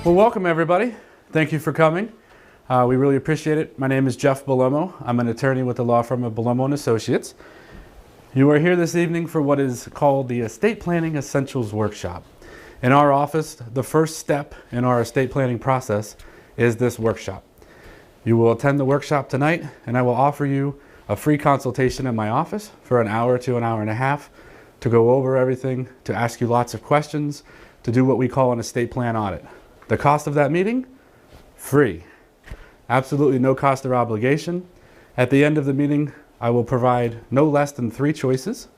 Well, welcome everybody. Thank you for coming. We really appreciate it. My name is Jeff Belomo. I'm an attorney with the law firm of Belomo & Associates. You are here this evening for what is called the Estate Planning Essentials Workshop. In our office, the first step in our estate planning process is this workshop. You will attend the workshop tonight, and I will offer you a free consultation in my office for an hour to an hour and a half to go over everything, to ask you lots of questions, to do what we call an estate plan audit. The cost of that meeting? Free. Absolutely no cost or obligation. At the end of the meeting, I will provide no less than 3 choices,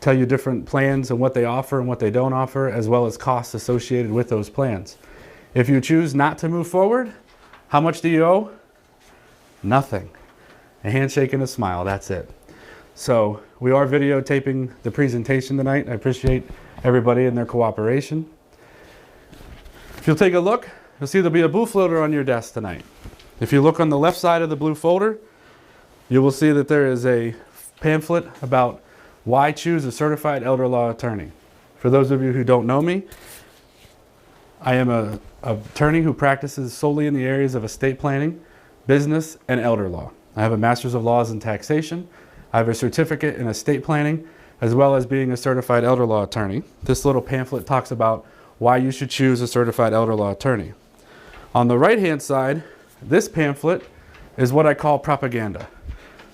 tell you different plans and what they offer and what they don't offer, as well as costs associated with those plans. If you choose not to move forward, how much do you owe? Nothing. A handshake and a smile, that's it. So we are videotaping the presentation tonight. I appreciate everybody and their cooperation. If you'll take a look, you'll see there'll be a blue folder on your desk tonight. If you look on the left side of the blue folder, you will see that there is a pamphlet about why choose a certified elder law attorney. For those of you who don't know me, I am an attorney who practices solely in the areas of estate planning, business, and elder law. I have a Master's of Laws in Taxation. I have a certificate in estate planning, as well as being a certified elder law attorney. This little pamphlet talks about why you should choose a certified elder law attorney. On the right-hand side, this pamphlet is what I call propaganda.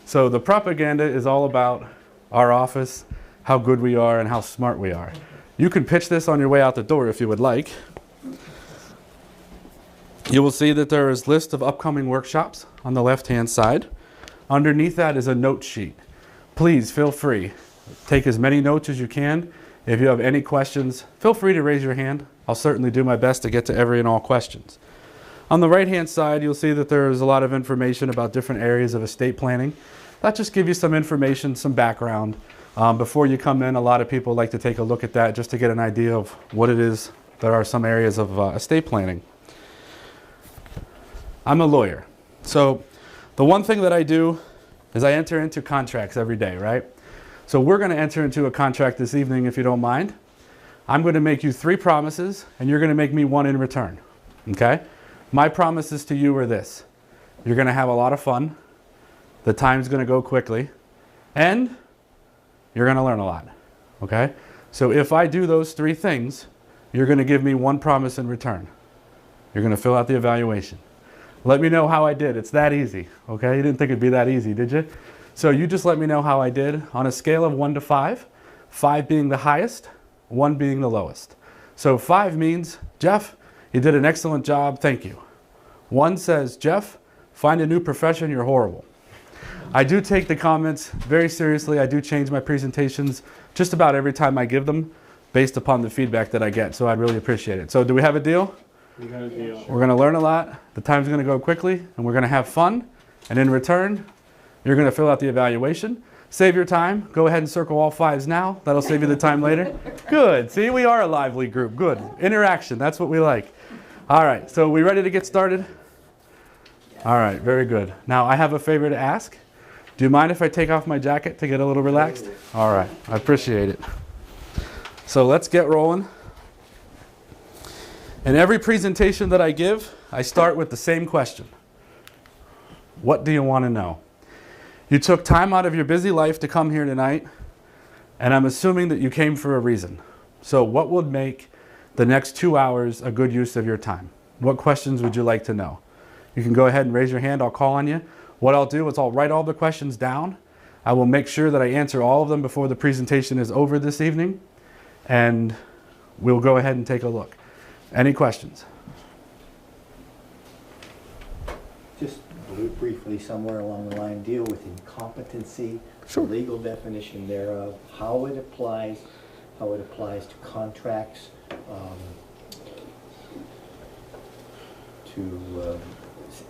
So the propaganda is all about our office, how good we are, and how smart we are. You can pitch this on your way out the door if you would like. You will see that there is a list of upcoming workshops on the left-hand side. Underneath that is a note sheet. Please feel free. Take as many notes as you can. If you have any questions, feel free to raise your hand. I'll certainly do my best to get to every and all questions. On the right-hand side, you'll see that there is a lot of information about different areas of estate planning. That just gives you some information, some background. Before you come in, a lot of people like to take a look at that just to get an idea of what it is. There are some areas of estate planning. I'm a lawyer. So the one thing that I do is I enter into contracts every day, right? So we're going to enter into a contract this evening, if you don't mind. I'm going to make you 3 promises, and you're going to make me 1 in return, okay? My promises to you are this. You're going to have a lot of fun. The time's going to go quickly. And you're going to learn a lot, okay? So if I do those 3 things, you're going to give me 1 promise in return. You're going to fill out the evaluation. Let me know how I did. It's that easy, okay? You didn't think it'd be that easy, did you? So you just let me know how I did on a scale of 1 to 5, 5 being the highest, 1 being the lowest. So 5 means, Jeff, you did an excellent job, thank you. 1 says, Jeff, find a new profession, you're horrible. I do take the comments very seriously. I do change my presentations just about every time I give them based upon the feedback that I get. So I'd really appreciate it. So do we have a deal? We got a deal. We're going to learn a lot. The time's going to go quickly, and we're going to have fun. And in return, you're going to fill out the evaluation. Save your time. Go ahead and circle all 5s now. That'll save you the time later. Good. See, we are a lively group. Good. Interaction. That's what we like. All right. So we ready to get started? All right. Very good. Now, I have a favor to ask. Do you mind if I take off my jacket to get a little relaxed? All right. I appreciate it. So let's get rolling. In every presentation that I give, I start with the same question. What do you want to know? You took time out of your busy life to come here tonight, and I'm assuming that you came for a reason. So what would make the next 2 hours a good use of your time? What questions would you like to know? You can go ahead and raise your hand. I'll call on you. What I'll do is I'll write all the questions down. I will make sure that I answer all of them before the presentation is over this evening, and we'll go ahead and take a look. Any questions? Just briefly, somewhere along the line, deal with incompetency, Sure. the legal definition thereof, how it applies to contracts, to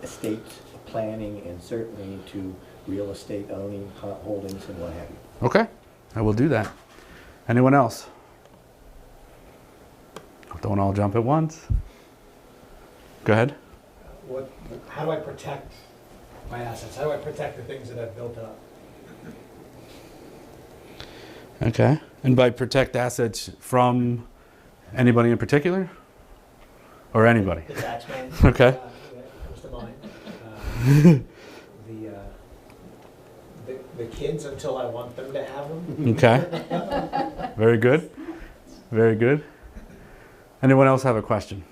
estate planning, and certainly to real estate owning, holdings, and what have you. Okay, I will do that. Anyone else? Don't all jump at once. Go ahead. How do I protect my assets? How do I protect the things that I've built up? Okay. And by protect assets from anybody in particular? or anybody? The taxman. Okay. That comes to mind. The, uh, the kids until I want them to have them. Okay. Very good. Very good. Anyone else have a question?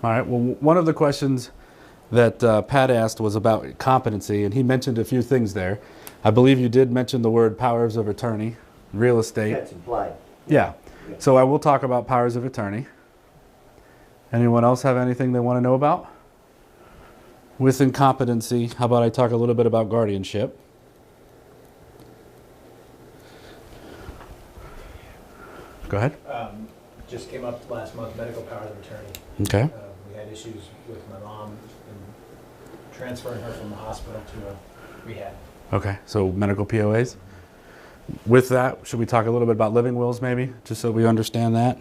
All right. Well, one of the questions that Pat asked was about competency, and he mentioned a few things there. I believe you did mention the word powers of attorney, real estate. That's implied. Yeah. So I will talk about powers of attorney. Anyone else have anything they want to know about? With incompetency, how about I talk a little bit about guardianship? Go ahead. Just came up last month, medical powers of attorney. Okay. We had issues with my mom and transferring her from the hospital to a rehab. Okay. So medical POAs. With that, should we talk a little bit about living wills maybe, just so we understand that?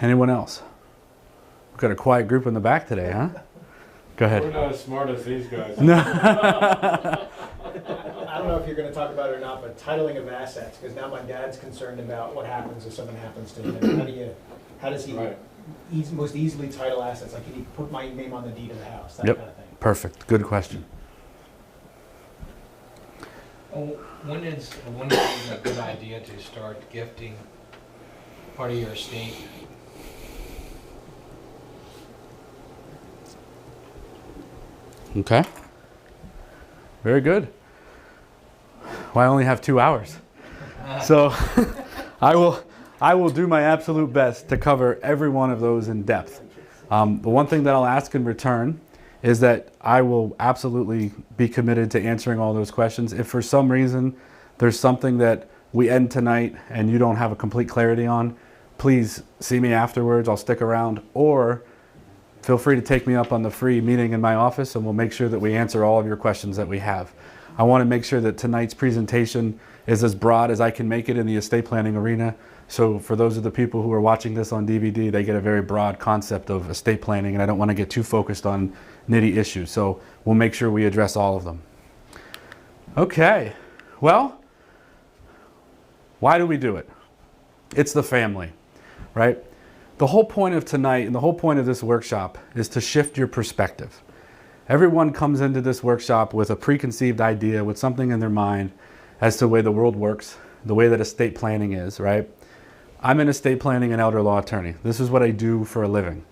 Anyone else? We've got a quiet group in the back today, huh? Go We're ahead. not as smart as these guys. I don't know if you're gonna talk about it or not, but titling of assets, because now my dad's concerned about what happens if something happens to him. How does he Right. most easily title assets? Like, can he put my name on the deed of the house, that Yep. kind of thing? Perfect. Good question. When is it a good idea to start gifting part of your estate? Okay. Very good. Well, I only have 2 hours. So I will do my absolute best to cover every one of those in depth. The one thing that I'll ask in return is that I will absolutely be committed to answering all those questions. If for some reason there's something that we end tonight and you don't have a complete clarity on, please see me afterwards. I'll stick around, or feel free to take me up on the free meeting in my office and we'll make sure that we answer all of your questions that we have. I want to make sure that tonight's presentation is as broad as I can make it in the estate planning arena. So for those of the people who are watching this on DVD, they get a very broad concept of estate planning, and I don't want to get too focused on nitty issues. So we'll make sure we address all of them. Okay, well, why do we do it? It's the family, right? The whole point of tonight and the whole point of this workshop is to shift your perspective. Everyone comes into this workshop with a preconceived idea, with something in their mind as to the way the world works, the way that estate planning is, right? I'm an estate planning and elder law attorney. This is what I do for a living.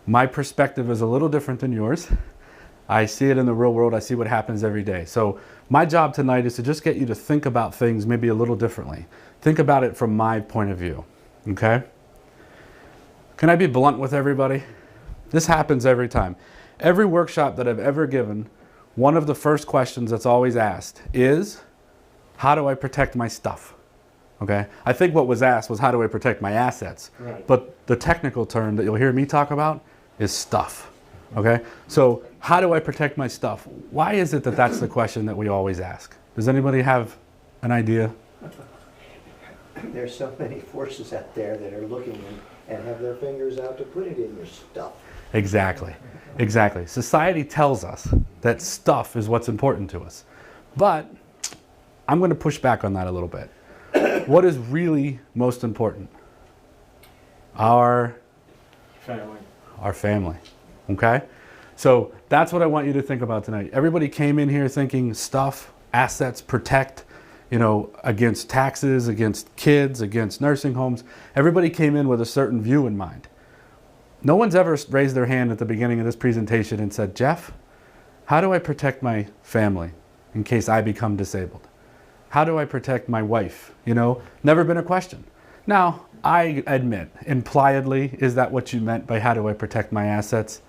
My perspective is a little different than yours. I see it in the real world. I see what happens every day. So my job tonight is to just get you to think about things maybe a little differently. Think about it from my point of view, okay? Can I be blunt with everybody? This happens every time. Every workshop that I've ever given, one of the first questions that's always asked is, how do I protect my stuff? Okay? I think what was asked was, how do I protect my assets? Right. But the technical term that you'll hear me talk about is stuff. Okay? So how do I protect my stuff? Why is it that that's the question that we always ask? Does anybody have an idea? There's so many forces out there that are looking and have their fingers out to put it in your stuff. Exactly. Exactly. Society tells us that stuff is what's important to us. But I'm going to push back on that a little bit. What is really most important? Our family. Okay? So that's what I want you to think about tonight. Everybody came in here thinking stuff, assets, protect, against taxes, against kids, against nursing homes. Everybody came in with a certain view in mind. No one's ever raised their hand at the beginning of this presentation and said, Jeff, how do I protect my family in case I become disabled? How do I protect my wife? Never been a question. Now, I admit, impliedly, is that what you meant by how do I protect my assets?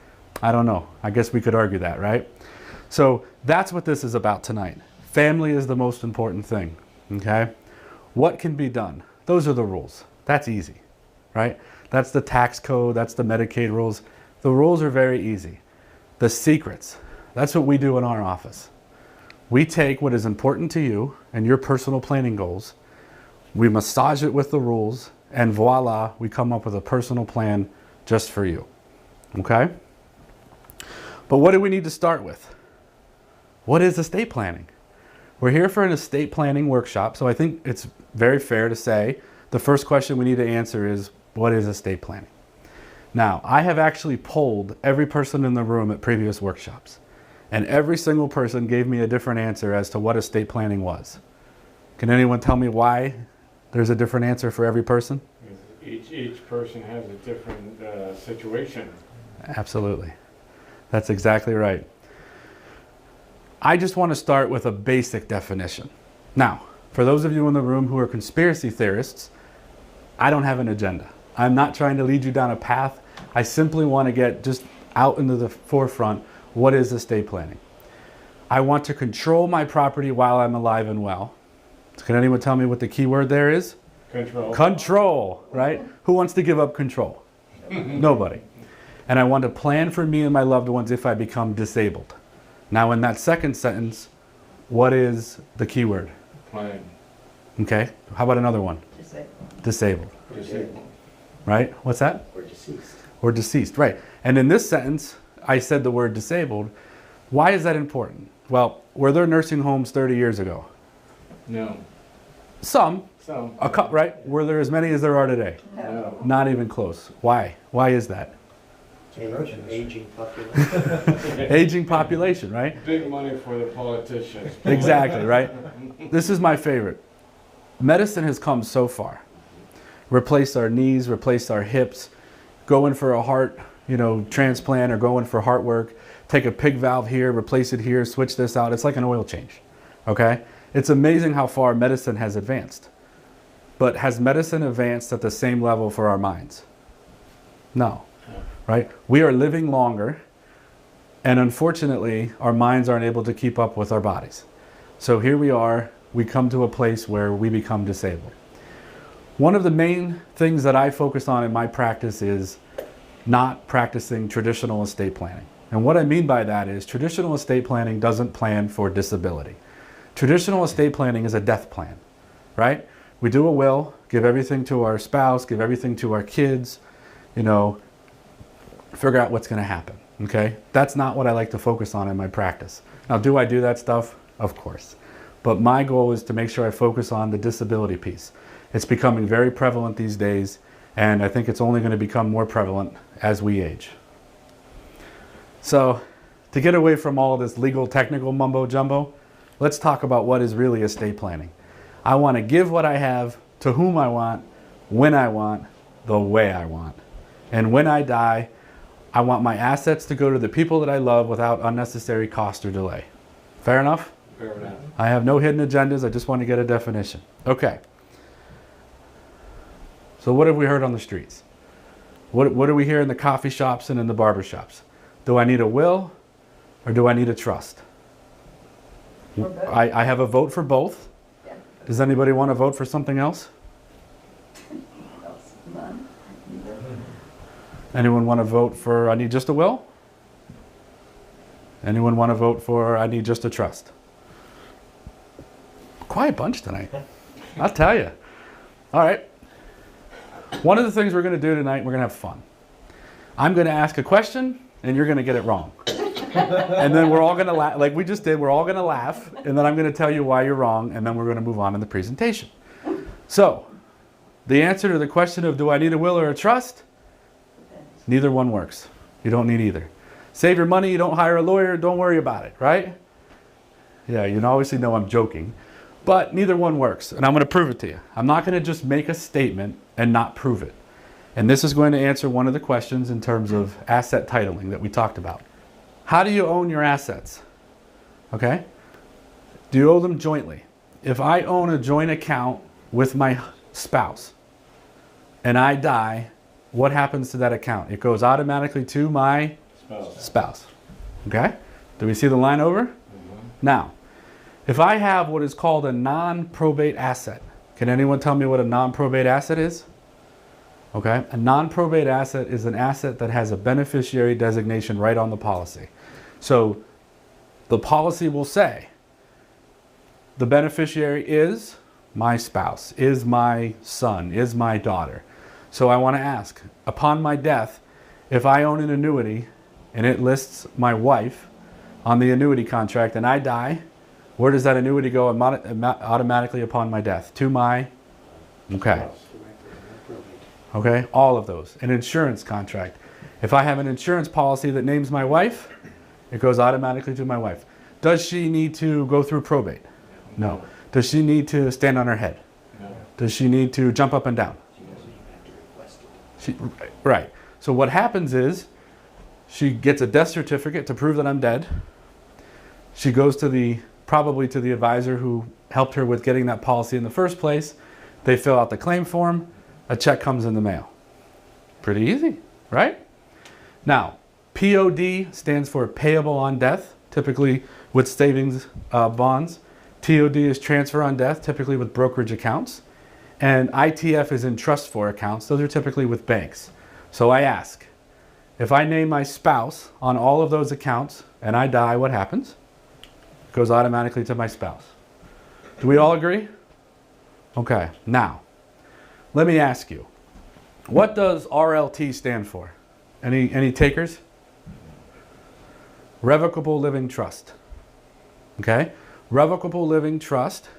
I don't know. I guess we could argue that, right? So that's what this is about tonight. Family is the most important thing, okay? What can be done? Those are the rules. That's easy, right? That's the tax code, that's the Medicaid rules. The rules are very easy. The secrets, that's what we do in our office. We take what is important to you and your personal planning goals, we massage it with the rules, and voila, we come up with a personal plan just for you, okay? But what do we need to start with? what is estate planning? We're here for an estate planning workshop, so I think it's very fair to say the first question we need to answer is, what is estate planning? Now, I have actually polled every person in the room at previous workshops, and every single person gave me a different answer as to what estate planning was. Can anyone tell me why there's a different answer for every person? Each person has a different situation. Absolutely. That's exactly right. I just want to start with a basic definition. Now, for those of you in the room who are conspiracy theorists, I don't have an agenda. I'm not trying to lead you down a path. I simply want to get just out into the forefront, what is estate planning? I want to control my property while I'm alive and well. Can anyone tell me what the key word there is? Control. Control, right? Who wants to give up control? Nobody. And I want to plan for me and my loved ones if I become disabled. Now, in that second sentence, what is the key word? Plan. Okay, how about another one? Disabled, Disabled. right? What's that? Or deceased. Or deceased, right. And in this sentence, I said the word disabled. Why is that important? Well, were there nursing homes 30 years ago? No. Some, Some. a couple, right? Were there as many as there are today? No. Not even close. Why? Why is that? Aging population. Aging population, right? Big money for the politicians. Exactly, right? This is my favorite. Medicine has come so far. Replace our knees, replace our hips, go in for a heart, transplant or go in for heart work, take a pig valve here, replace it here, switch this out. It's like an oil change, okay? It's amazing how far medicine has advanced. But has medicine advanced at the same level for our minds? No, right? We are living longer, and unfortunately, our minds aren't able to keep up with our bodies. So here we are, we come to a place where we become disabled. One of the main things that I focus on in my practice is not practicing traditional estate planning. And what I mean by that is traditional estate planning doesn't plan for disability. Traditional estate planning is a death plan, right? We do a will, give everything to our spouse, give everything to our kids, figure out what's going to happen, okay? That's not what I like to focus on in my practice. Now, do I do that stuff? Of course. But my goal is to make sure I focus on the disability piece. It's becoming very prevalent these days, and I think it's only going to become more prevalent as we age. So, to get away from all this legal technical mumbo jumbo, let's talk about what is really estate planning. I want to give what I have to whom I want, when I want, the way I want. And when I die, I want my assets to go to the people that I love without unnecessary cost or delay. Fair enough? Fair enough. I have no hidden agendas. I just want to get a definition. Okay. So what have we heard on the streets? What do we hear in the coffee shops and in the barber shops? Do I need a will or do I need a trust? I have a vote for both. Yeah. Does anybody want to vote for something else? None. Anyone want to vote for I need just a will? Anyone want to vote for I need just a trust? Quiet bunch tonight. I'll tell you. All right. One of the things we're going to do tonight, we're going to have fun. I'm going to ask a question and you're going to get it wrong. And then we're all going to laugh, like we just did, we're all going to laugh, and then I'm going to tell you why you're wrong, and then we're going to move on in the presentation. So, the answer to the question of do I need a will or a trust? Neither one works. You don't need either. Save your money, you don't hire a lawyer, don't worry about it, right? Yeah, you obviously know I'm joking, but neither one works, and I'm going to prove it to you. I'm not going to just make a statement and not prove it. And this is going to answer one of the questions in terms of asset titling that we talked about. How do you own your assets? Okay? Do you own them jointly? If I own a joint account with my spouse and I die, what happens to that account? It goes automatically to my spouse. Okay? Do we see the line over? Now, if I have what is called a non-probate asset, can anyone tell me what a non-probate asset is? Okay? A non-probate asset is an asset that has a beneficiary designation right on the policy. So the policy will say the beneficiary is my spouse, is my son, is my daughter. So I want to ask, upon my death, if I own an annuity and it lists my wife on the annuity contract and I die, where does that annuity go automatically upon my death? To my, okay. Okay, all of those. An insurance contract. If I have an insurance policy that names my wife, it goes automatically to my wife. Does she need to go through probate? No. Does she need to stand on her head? No. Does she need to jump up and down? Right. So what happens is she gets a death certificate to prove that I'm dead. She goes to probably to the advisor who helped her with getting that policy in the first place. They fill out the claim form. A check comes in the mail. Pretty easy, right? Now, POD stands for payable on death, typically with savings bonds. TOD is transfer on death, typically with brokerage accounts. And ITF is in trust for accounts. Those are typically with banks. So I ask, if I name my spouse on all of those accounts and I die, what happens? It goes automatically to my spouse. Do we all agree? Okay, now, let me ask you, what does RLT stand for? Any takers? Revocable Living Trust. Okay? Revocable Living Trust,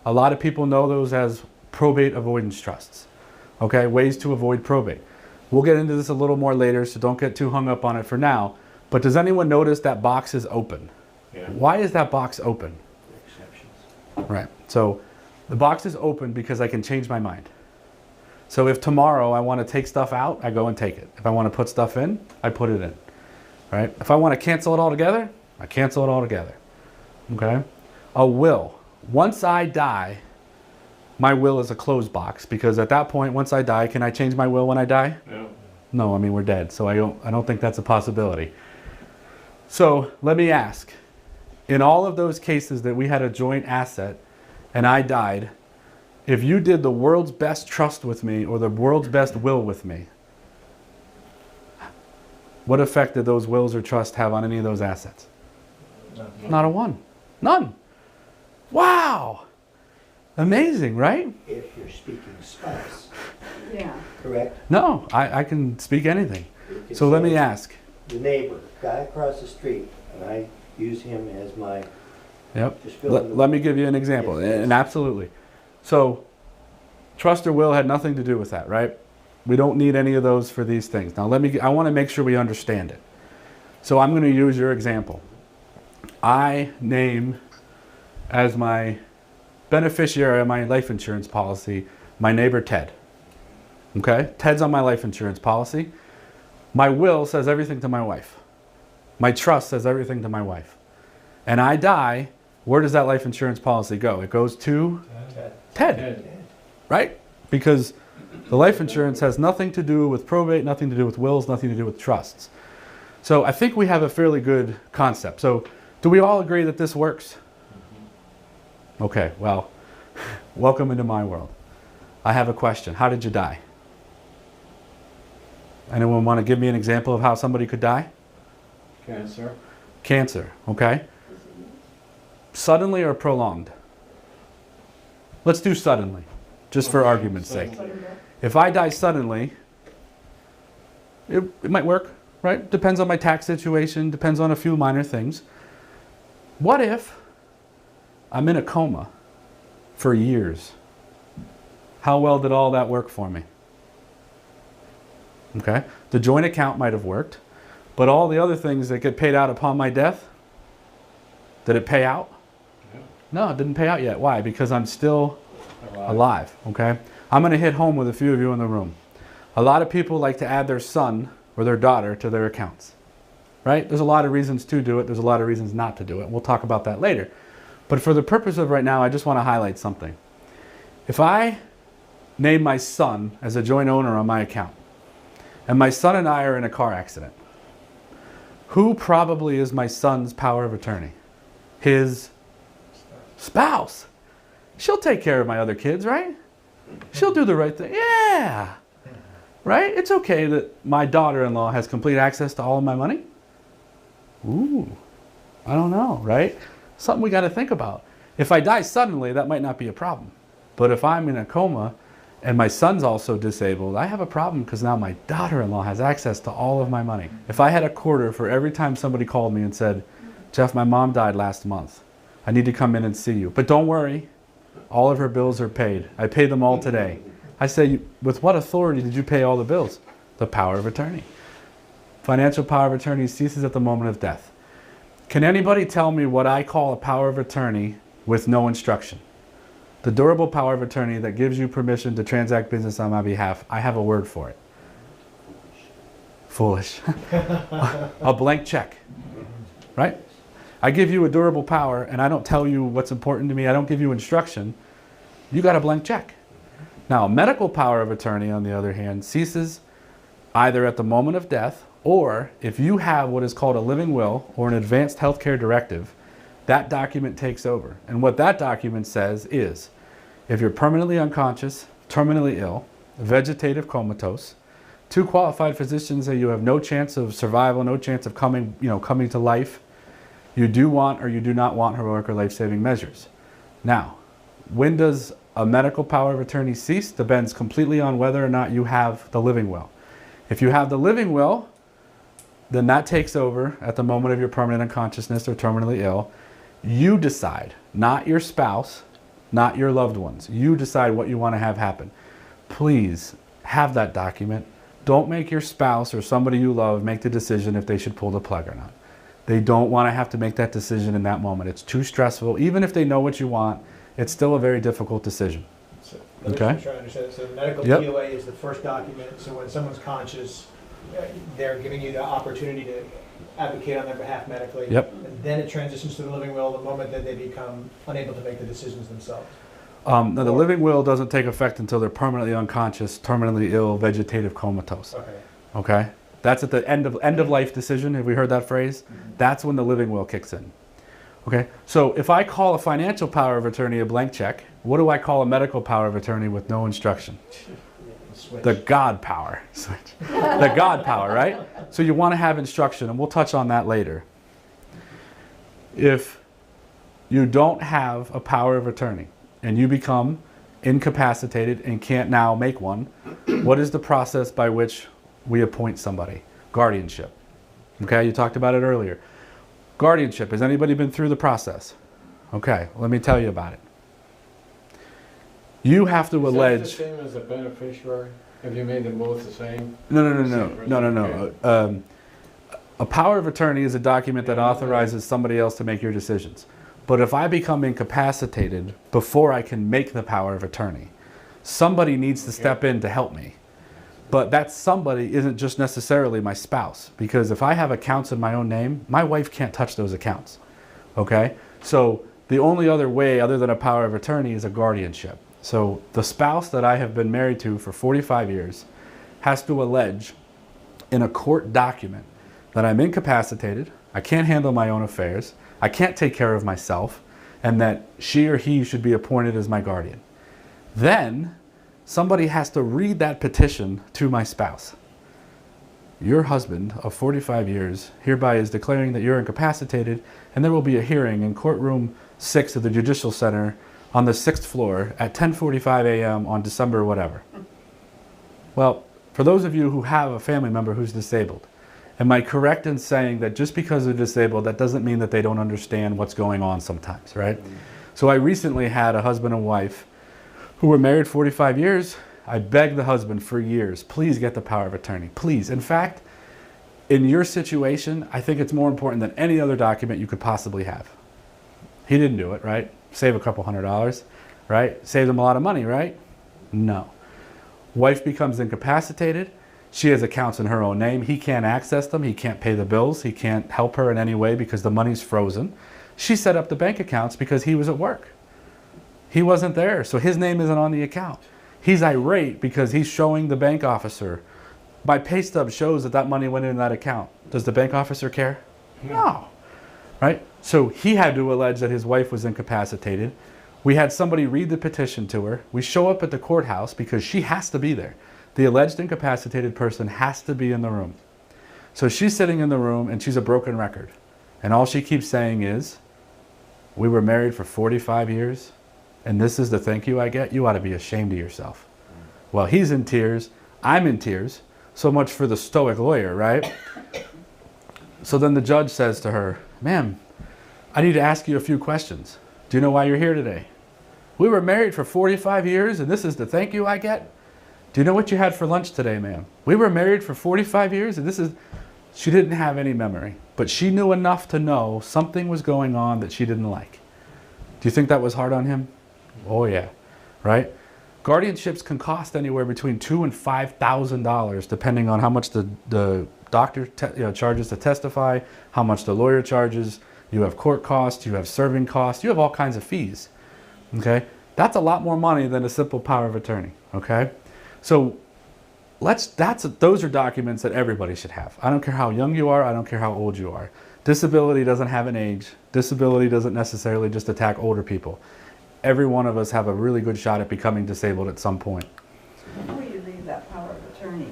a lot of people know those as probate avoidance trusts. Okay? Ways to avoid probate. We'll get into this a little more later, so don't get too hung up on it for now. But does anyone notice that box is open? Yeah. Why is that box open? Exceptions. Right. So the box is open because I can change my mind. So if tomorrow I want to take stuff out, I go and take it. If I want to put stuff in, I put it in. Right? If I want to cancel it all together, I cancel it all together. Okay? A will. Once I die, my will is a closed box because at that point, once I die, can I change my will when I die? No. No, I mean we're dead, so I don't think that's a possibility. So let me ask, in all of those cases that we had a joint asset and I died, if you did the world's best trust with me or the world's best will with me, what effect did those wills or trusts have on any of those assets? Not a one. None. Wow. Amazing, right? If you're speaking spouse, Yeah. correct? No, I can speak anything. You could So let say me ask. The neighbor, guy across the street, and I use him as my, Yep. just fill in the. Let me give you an example. Yes, please. And absolutely. So trust or will had nothing to do with that, right? We don't need any of those for these things. Now I want to make sure we understand it. So I'm going to use your example. I name as my beneficiary of my life insurance policy my neighbor Ted. Okay? Ted's on my life insurance policy. My will says everything to my wife. My trust says everything to my wife. And I die, where does that life insurance policy go? It goes to Ted, Ted. right? Because the life insurance has nothing to do with probate, nothing to do with wills, nothing to do with trusts. So I think we have a fairly good concept. So do we all agree that this works? Okay, well, welcome into my world. I have a question. How did you die? Anyone want to give me an example of how somebody could die? Cancer. Cancer, okay? Suddenly or prolonged? Let's do suddenly, just for argument's sake. If I die suddenly, it might work, right? Depends on my tax situation, depends on a few minor things. What if I'm in a coma for years? How well did all that work for me? Okay, the joint account might have worked, but all the other things that get paid out upon my death, did it pay out? Yeah. No, it didn't pay out yet. Why? Because I'm still alive, okay? I'm going to hit home with a few of you in the room. A lot of people like to add their son or their daughter to their accounts, right? There's a lot of reasons to do it. There's a lot of reasons not to do it. We'll talk about that later. But for the purpose of right now, I just want to highlight something. If I name my son as a joint owner on my account, and my son and I are in a car accident, who probably is my son's power of attorney? His spouse. She'll take care of my other kids, right? She'll do the right thing. Yeah. Right? It's okay that my daughter-in-law has complete access to all of my money. Ooh. I don't know, right? Something we got to think about. If I die suddenly, that might not be a problem. But if I'm in a coma and my son's also disabled, I have a problem because now my daughter-in-law has access to all of my money. If I had a quarter for every time somebody called me and said, Jeff, my mom died last month. I need to come in and see you. But don't worry, all of her bills are paid. I paid them all today. I say, with what authority did you pay all the bills? The power of attorney. Financial power of attorney ceases at the moment of death. Can anybody tell me what I call a power of attorney with no instruction? The durable power of attorney that gives you permission to transact business on my behalf, I have a word for it. Foolish. A blank check, right? I give you a durable power and I don't tell you what's important to me. I don't give you instruction. You got a blank check. Now, a medical power of attorney, on the other hand, ceases either at the moment of death or if you have what is called a living will or an advanced healthcare directive, that document takes over. And what that document says is, if you're permanently unconscious, terminally ill, vegetative comatose, 2 qualified physicians say you have no chance of survival, no chance of coming to life, you do want or you do not want heroic or life-saving measures. Now, when does a medical power of attorney cease? Depends completely on whether or not you have the living will. If you have the living will, then that takes over at the moment of your permanent unconsciousness or terminally ill. You decide, not your spouse, not your loved ones. You decide what you want to have happen. Please have that document. Don't make your spouse or somebody you love make the decision if they should pull the plug or not. They don't want to have to make that decision in that moment. It's too stressful. Even if they know what you want, it's still a very difficult decision. So, Okay. I'm trying to understand. So the medical Yep. POA is the first document. So when someone's conscious, they're giving you the opportunity to advocate on their behalf medically. Yep. And then it transitions to the living will the moment that they become unable to make the decisions themselves. Now, the living will doesn't take effect until they're permanently unconscious, terminally ill, vegetative comatose. Okay. Okay? That's at the end of life decision. Have we heard that phrase? That's when the living will kicks in. Okay? So if I call a financial power of attorney a blank check, what do I call a medical power of attorney with no instruction? Switch. The God power. Switch. The God power, right? So you want to have instruction, and we'll touch on that later. If you don't have a power of attorney and you become incapacitated and can't now make one, what is the process by which we appoint somebody? Guardianship. Okay, you talked about it earlier. Guardianship, has anybody been through the process? Okay, let me tell you about it. You have to allege... Is that the same as a beneficiary? Have you made them both the same? No. A power of attorney is a document that authorizes somebody else to make your decisions. But if I become incapacitated before I can make the power of attorney, somebody needs to step in to help me. But that somebody isn't just necessarily my spouse, because if I have accounts in my own name, my wife can't touch those accounts. Okay? So the only other way other than a power of attorney is a guardianship. So the spouse that I have been married to for 45 years has to allege in a court document that I'm incapacitated, I can't handle my own affairs, I can't take care of myself, and that she or he should be appointed as my guardian. Then somebody has to read that petition to my spouse. Your husband of 45 years hereby is declaring that you're incapacitated, and there will be a hearing in courtroom 6 of the Judicial Center on the 6th floor at 10:45 a.m. on December whatever. Well, for those of you who have a family member who's disabled, am I correct in saying that just because they're disabled, that doesn't mean that they don't understand what's going on sometimes, right? So I recently had a husband and wife who were married 45 years. I begged the husband for years, please get the power of attorney, please. In fact, in your situation, I think it's more important than any other document you could possibly have. He didn't do it, right? Save a couple $100, right? Save them a lot of money, right? No. Wife becomes incapacitated. She has accounts in her own name. He can't access them. He can't pay the bills. He can't help her in any way because the money's frozen. She set up the bank accounts because he was at work. He wasn't there, so his name isn't on the account. He's irate because he's showing the bank officer. My pay stub shows that that money went in that account. Does the bank officer care? No. Right? So he had to allege that his wife was incapacitated. We had somebody read the petition to her. We show up at the courthouse because she has to be there. The alleged incapacitated person has to be in the room. So she's sitting in the room and she's a broken record. And all she keeps saying is, we were married for 45 years and this is the thank you I get? You ought to be ashamed of yourself. Well, he's in tears. I'm in tears. So much for the stoic lawyer, right? So then the judge says to her, ma'am, I need to ask you a few questions. Do you know why you're here today? We were married for 45 years and this is the thank you I get? Do you know what you had for lunch today, ma'am? We were married for 45 years and this is... She didn't have any memory, but she knew enough to know something was going on that she didn't like. Do you think that was hard on him? Oh yeah, right? Guardianships can cost anywhere between $2,000 and $5,000 depending on how much the doctor charges to testify, how much the lawyer charges. You have court costs, you have serving costs, you have all kinds of fees. Okay, that's a lot more money than a simple power of attorney. Okay, so those are documents that everybody should have. I don't care how young you are, I don't care how old you are. Disability doesn't have an age. Disability doesn't necessarily just attack older people. Every one of us have a really good shot at becoming disabled at some point. Before you leave that power of attorney,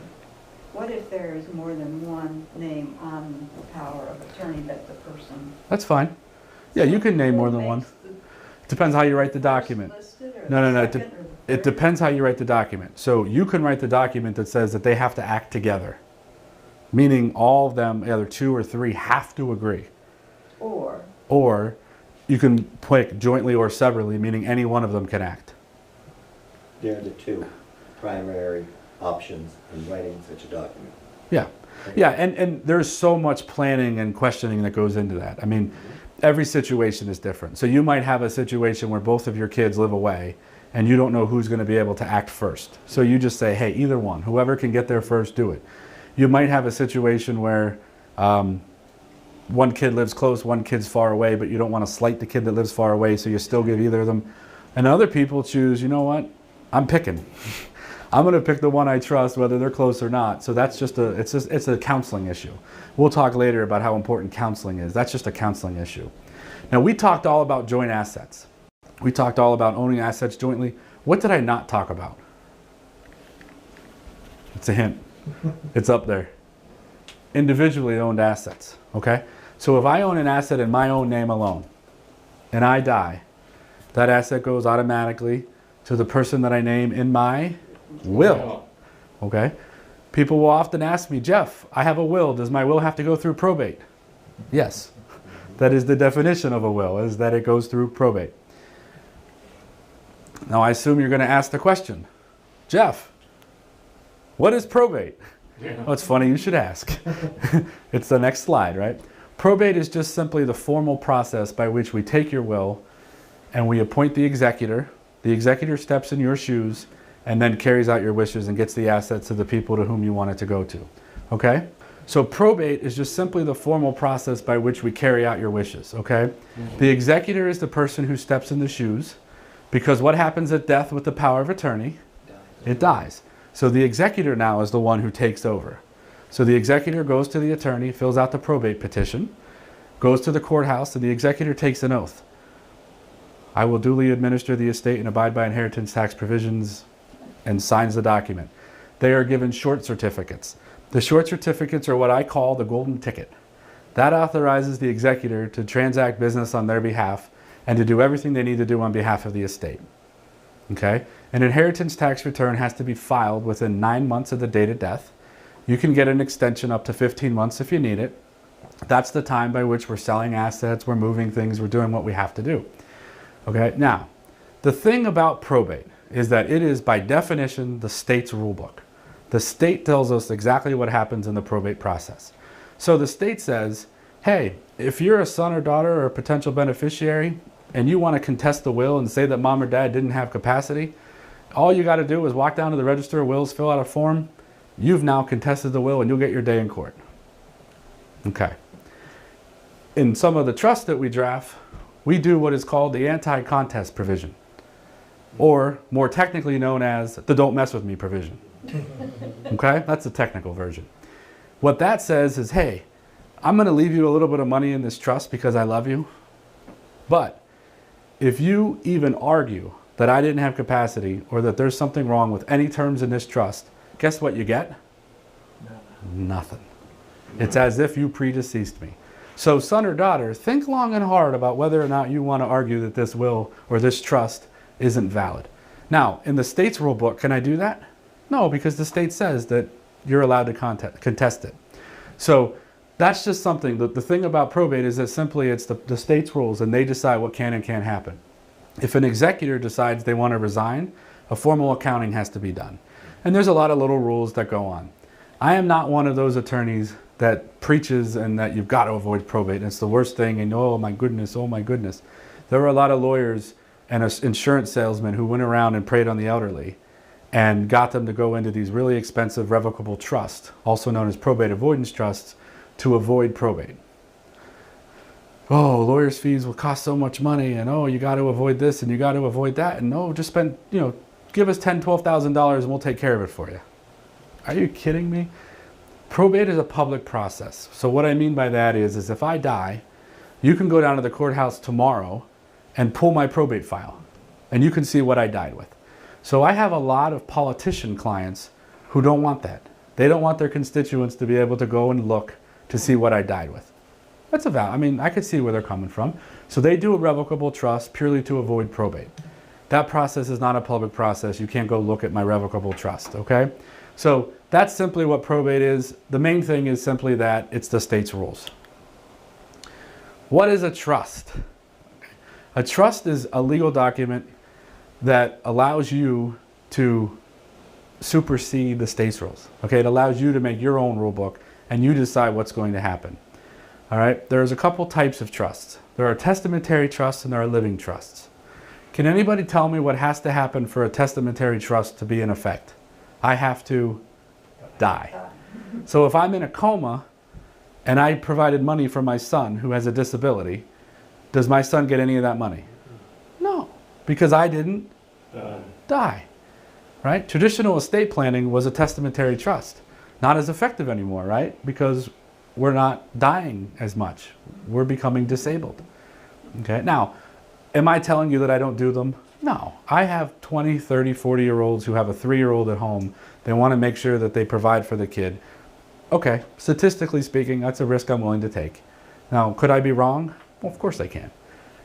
what if there is more than one name on the power of attorney that the person... That's fine. Yeah, you can name more than one. Depends how you write the document. No. It depends how you write the document. So you can write the document that says that they have to act together. Meaning all of them, either 2 or 3, have to agree. Or you can pick jointly or severally, meaning any one of them can act. They're the two primary options in writing such a document. Yeah. Yeah, and there's so much planning and questioning that goes into that. I mean, every situation is different. So you might have a situation where both of your kids live away and you don't know who's going to be able to act first. So you just say, hey, either one, whoever can get there first, do it. You might have a situation where one kid lives close, one kid's far away, but you don't want to slight the kid that lives far away, so you still give either of them. And other people choose, you know what, I'm picking. I'm going to pick the one I trust, whether they're close or not. So that's just it's a counseling issue. We'll talk later about how important counseling is. That's just a counseling issue. Now, we talked all about joint assets. We talked all about owning assets jointly. What did I not talk about? It's a hint. It's up there. Individually owned assets, okay? So if I own an asset in my own name alone, and I die, that asset goes automatically to the person that I name in my will, okay? People will often ask me, Jeff, I have a will. Does my will have to go through probate? Yes. That is the definition of a will, is that it goes through probate. Now, I assume you're going to ask the question, Jeff, what is probate? Yeah. Oh, it's funny you should ask. It's the next slide, right? Probate is just simply the formal process by which we take your will and we appoint the executor. The executor steps in your shoes and then carries out your wishes and gets the assets to the people to whom you want it to go to. Okay? So probate is just simply the formal process by which we carry out your wishes. Okay? The executor is the person who steps in the shoes, because what happens at death with the power of attorney? It dies. So the executor now is the one who takes over. So the executor goes to the attorney, fills out the probate petition, goes to the courthouse, and the executor takes an oath. I will duly administer the estate and abide by inheritance tax provisions, and signs the document. They are given short certificates. The short certificates are what I call the golden ticket. That authorizes the executor to transact business on their behalf and to do everything they need to do on behalf of the estate. Okay? An inheritance tax return has to be filed within 9 months of the date of death. You can get an extension up to 15 months if you need it. That's the time by which we're selling assets, we're moving things, we're doing what we have to do. Okay? Now, the thing about probate is that it is by definition the state's rule book. The state tells us exactly what happens in the probate process. So the state says, hey, if you're a son or daughter or a potential beneficiary and you want to contest the will and say that mom or dad didn't have capacity, all you got to do is walk down to the Register of Wills, fill out a form. You've now contested the will and you'll get your day in court. Okay. In some of the trusts that we draft, we do what is called the anti-contest provision, or more technically known as the don't mess with me provision. Okay? That's the technical version. What that says is, hey, I'm going to leave you a little bit of money in this trust because I love you, but if you even argue that I didn't have capacity or that there's something wrong with any terms in this trust, guess what you get? Nothing. It's as if you predeceased me. So son or daughter, think long and hard about whether or not you want to argue that this will or this trust isn't valid. Now, in the state's rule book, can I do that? No, because the state says that you're allowed to contest it. So That's just something. The thing about probate is that simply it's the state's rules and they decide what can and can't happen. If an executor decides they want to resign, a formal accounting has to be done. And there's a lot of little rules that go on. I am not one of those attorneys that preaches and that you've got to avoid probate and it's the worst thing and oh my goodness, oh my goodness. There were a lot of lawyers and insurance salesmen who went around and preyed on the elderly and got them to go into these really expensive revocable trusts, also known as probate avoidance trusts, to avoid probate. Oh, lawyers' fees will cost so much money, and oh, you got to avoid this and you got to avoid that, and no, just spend, give us $10,000, $12,000 and we'll take care of it for you. Are you kidding me? Probate is a public process. So what I mean by that is if I die, you can go down to the courthouse tomorrow and pull my probate file, and you can see what I died with. So I have a lot of politician clients who don't want that. They don't want their constituents to be able to go and look to see what I died with. That's I could see where they're coming from. So they do a revocable trust purely to avoid probate. That process is not a public process. You can't go look at my revocable trust, okay? So that's simply what probate is. The main thing is simply that it's the state's rules. What is a trust? A trust is a legal document that allows you to supersede the state's rules. Okay, it allows you to make your own rule book and you decide what's going to happen. All right, there's a couple types of trusts. There are testamentary trusts and there are living trusts. Can anybody tell me what has to happen for a testamentary trust to be in effect? I have to die. So if I'm in a coma and I provided money for my son who has a disability, does my son get any of that money? No, because I didn't die. Right? Traditional estate planning was a testamentary trust. Not as effective anymore, right? Because we're not dying as much. We're becoming disabled. Okay? Now, am I telling you that I don't do them? No. I have 20, 30, 40-year-olds who have a 3-year-old at home. They want to make sure that they provide for the kid. Okay, statistically speaking, that's a risk I'm willing to take. Now, could I be wrong? Well, of course I can.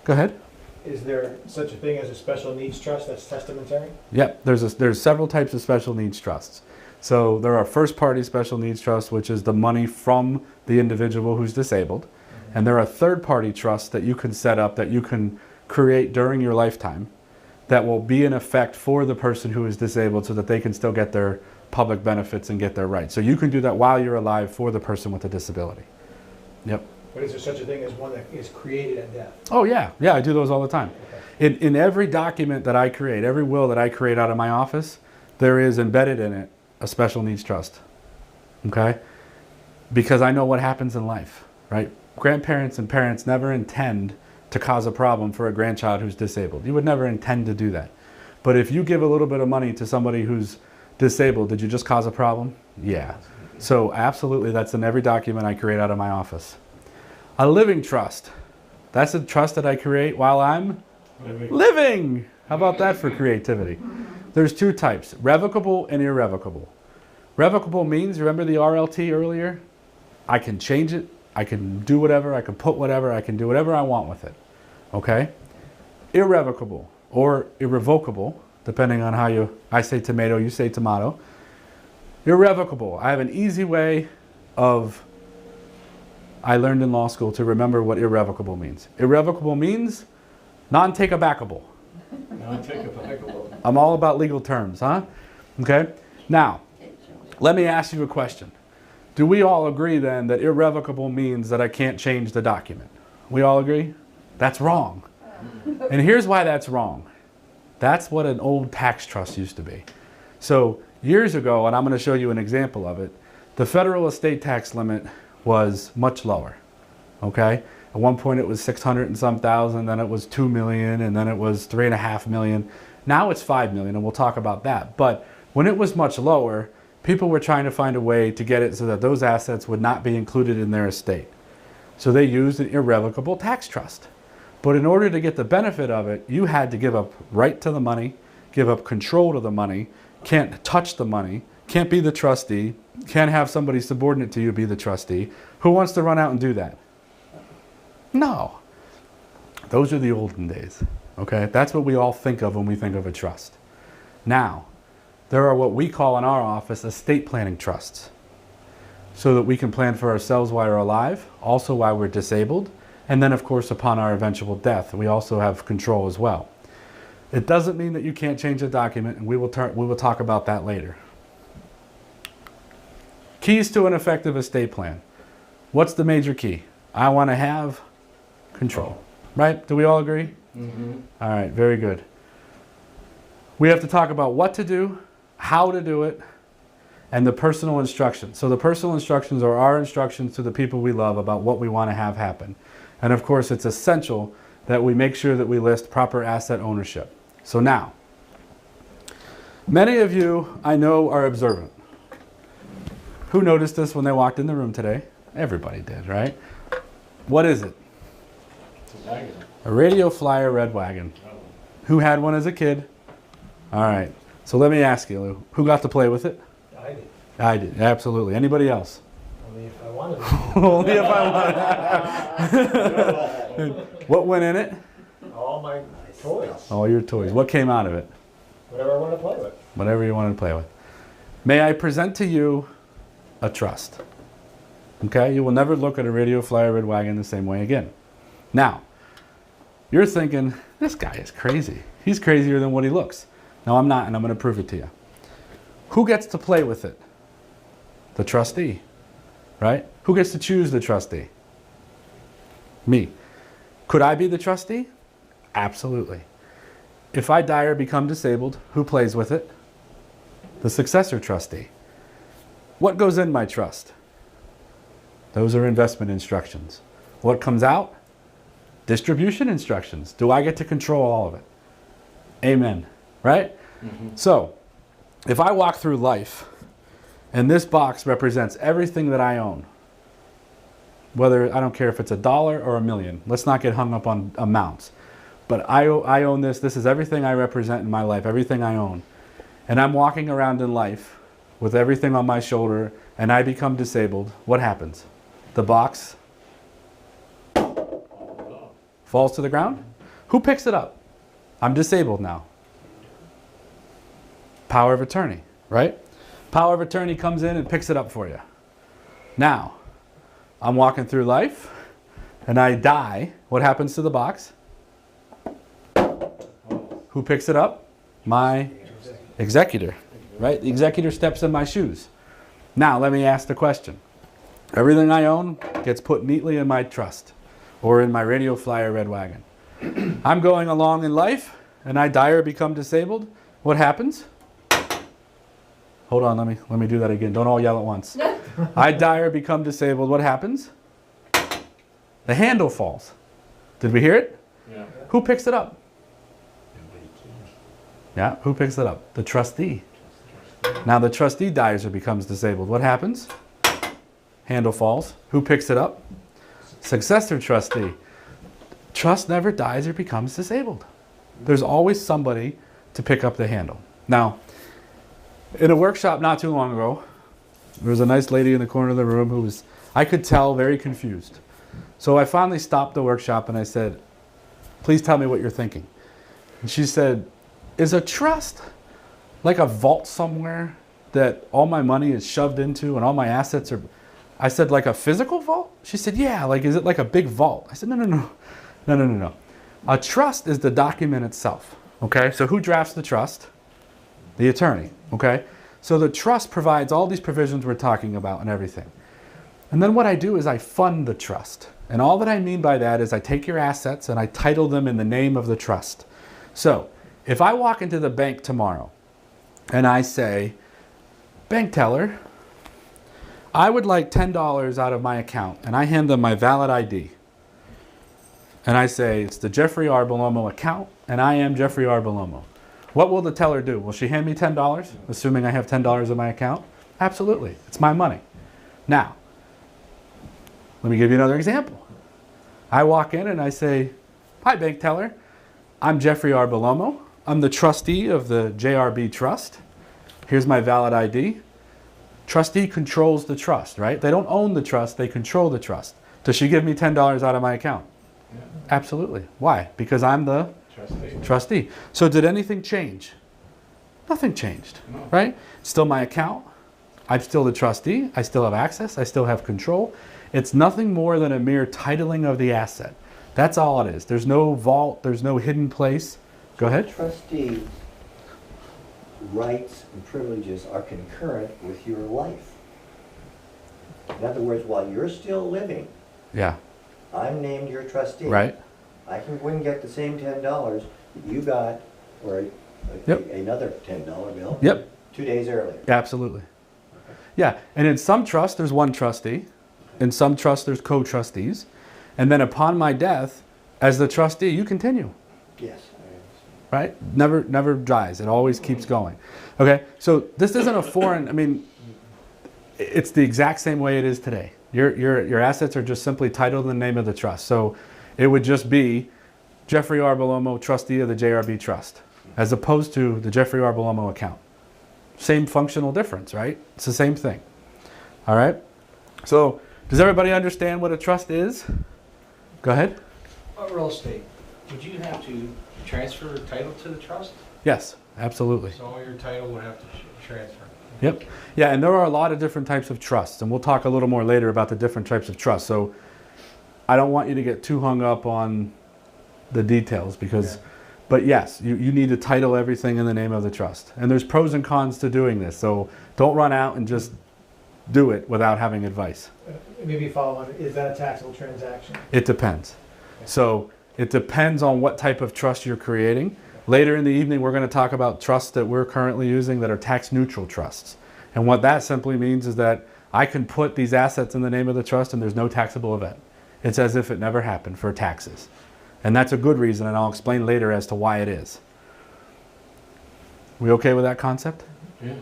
Go ahead. Is there such a thing as a special needs trust that's testamentary? Yep, there's several types of special needs trusts. So there are first party special needs trusts, which is the money from the individual who's disabled. And there are third party trusts that you can set up, that you can create during your lifetime, that will be in effect for the person who is disabled so that they can still get their public benefits and get their rights. So you can do that while you're alive for the person with a disability. Yep. But is there such a thing as one that is created at death? Oh yeah, I do those all the time. Okay. In every document that I create, every will that I create out of my office, there is embedded in it a special needs trust, okay? Because I know what happens in life, right? Grandparents and parents never intend to cause a problem for a grandchild who's disabled. You would never intend to do that. But if you give a little bit of money to somebody who's disabled, did you just cause a problem? Yeah. So absolutely, that's in every document I create out of my office. A living trust. That's a trust that I create while I'm living. How about that for creativity? There's two types, revocable and irrevocable. Revocable means, remember the RLT earlier? I can change it, I can do whatever, I can put whatever, I can do whatever I want with it, okay? Irrevocable or irrevocable, depending on how I say tomato, you say tomato. Irrevocable, I have an easy way I learned in law school to remember what irrevocable means. Irrevocable means non-take-a-backable. I'm all about legal terms, huh? Okay? Now, let me ask you a question. Do we all agree then that irrevocable means that I can't change the document? We all agree? That's wrong. And here's why that's wrong. That's what an old tax trust used to be. So years ago, and I'm going to show you an example of it, the federal estate tax limit was much lower, okay? At one point it was 600 and some thousand, then it was 2 million, and then it was 3.5 million. Now it's 5 million, and we'll talk about that. But when it was much lower, people were trying to find a way to get it so that those assets would not be included in their estate. So they used an irrevocable tax trust. But in order to get the benefit of it, you had to give up right to the money, give up control to the money, can't touch the money, can't be the trustee, can't have somebody subordinate to you be the trustee. Who wants to run out and do that? No. Those are the olden days, okay? That's what we all think of when we think of a trust. Now, there are what we call in our office estate planning trusts. so that we can plan for ourselves while we're alive, also while we're disabled, and then of course upon our eventual death, we also have control as well. It doesn't mean that you can't change a document, and we will talk about that later. Keys to an effective estate plan. What's the major key? I want to have control, right? Do we all agree? Mm-hmm. All right, very good. We have to talk about what to do, how to do it, and the personal instructions. So the personal instructions are our instructions to the people we love about what we want to have happen. And of course, it's essential that we make sure that we list proper asset ownership. So now, many of you I know are observant. Who noticed this when they walked in the room today? Everybody did, right? What is it? It's a wagon. A Radio Flyer Red Wagon. Oh. Who had one as a kid? All right. So let me ask you, Lou, who got to play with it? I did, I did, absolutely. Anybody else? only if I wanted to. Only if I wanted. What went in it? All my toys, All your toys. What came out of it? whatever I want to play with. Whatever you wanted to play with. May I present to you a trust? Okay? You will never look at a Radio Flyer Red Wagon the same way again. Now, you're thinking, this guy is crazy. He's crazier than what he looks. No, I'm not, and I'm going to prove it to you. Who gets to play with it? The trustee, right? Who gets to choose the trustee? Me. Could I be the trustee? Absolutely. If I die or become disabled, who plays with it? The successor trustee. What goes in my trust? Those are investment instructions. What comes out? Distribution instructions. Do I get to control all of it? Amen. Right? Mm-hmm. So, if I walk through life and this box represents everything that I own, whether, I don't care if it's $1 or $1 million, let's not get hung up on amounts, but I own this. This is everything I represent in my life, everything I own. And I'm walking around in life with everything on my shoulder and I become disabled. What happens? The box falls to the ground. Who picks it up? I'm disabled now. Power of attorney, right? Power of attorney comes in and picks it up for you. Now, I'm walking through life and I die. What happens to the box? Who picks it up? My executor, right? The executor steps in my shoes. Now, let me ask the question. Everything I own gets put neatly in my trust or in my Radio Flyer Red Wagon. I'm going along in life and I die or become disabled. What happens? Hold on, let me do that again. Don't all yell at once. I die or become disabled. What happens? The handle falls. Did we hear it? Yeah. Who picks it up? Yeah, who picks it up? The trustee. Now the trustee dies or becomes disabled. What happens? Handle falls. Who picks it up? Successor trustee. Trust never dies or becomes disabled. There's always somebody to pick up the handle. Now, in a workshop not too long ago, there was a nice lady in the corner of the room who was, I could tell, very confused. So I finally stopped the workshop and I said, please tell me what you're thinking. And she said, is a trust like a vault somewhere that all my money is shoved into and all my assets are... I said, like a physical vault? She said, yeah, like, is it like a big vault? I said, no. A trust is the document itself, okay? So who drafts the trust? The attorney, okay? So the trust provides all these provisions we're talking about and everything. And then what I do is I fund the trust. And all that I mean by that is I take your assets and I title them in the name of the trust. So if I walk into the bank tomorrow and I say, bank teller, I would like $10 out of my account, and I hand them my valid ID. And I say, it's the Jeffrey R. Bellomo account, and I am Jeffrey R. Bellomo. What will the teller do? Will she hand me $10, assuming I have $10 in my account? Absolutely. It's my money. Now, let me give you another example. I walk in and I say, hi, bank teller. I'm Jeffrey R. Bellomo. I'm the trustee of the JRB Trust. Here's my valid ID. Trustee controls the trust, right? They don't own the trust, they control the trust. Does she give me $10 out of my account? Yeah. Absolutely. Why? Because I'm the Trustee. trustee. So did anything change? Nothing changed, No. right? Still my account, I'm still the trustee. I still have access. I still have control. It's nothing more than a mere titling of the asset. That's all it is. There's no vault. There's no hidden place. Go ahead. Trustees' rights and privileges are concurrent with your life. In other words, while you're still living, Yeah. I'm named your trustee. Right. I can go and get the same $10 that you got, or Yep. another $10 bill. Yep. 2 days earlier. Absolutely. Yeah. And in some trusts, there's one trustee. In some trusts, there's co-trustees. And then upon my death, as the trustee, you continue. Yes. Right? Never dies. It always keeps going. Okay? So this isn't a foreign, I mean, it's the exact same way it is today. Your assets are just simply titled in the name of the trust. So it would just be Jeffrey R. Belomo, trustee of the JRB Trust, as opposed to the Jeffrey R. Belomo account. Same functional difference, right? It's the same thing. All right? So does everybody understand what a trust is? Go ahead. Real estate, would you have to transfer title to the trust? Yes, absolutely. So all your title would have to transfer? Yep. Yeah, and there are a lot of different types of trusts, and we'll talk a little more later about the different types of trusts. So I don't want you to get too hung up on the details because, but yes, you need to title everything in the name of the trust. And there's pros and cons to doing this. So don't run out and just do it without having advice. Maybe follow on, is that a taxable transaction? It depends. So it depends on what type of trust you're creating. Later in the evening, we're going to talk about trusts that we're currently using that are tax neutral trusts. And what that simply means is that I can put these assets in the name of the trust and there's no taxable event. It's as if it never happened for taxes. And that's a good reason, and I'll explain later as to why it is. We okay with that concept? Yeah.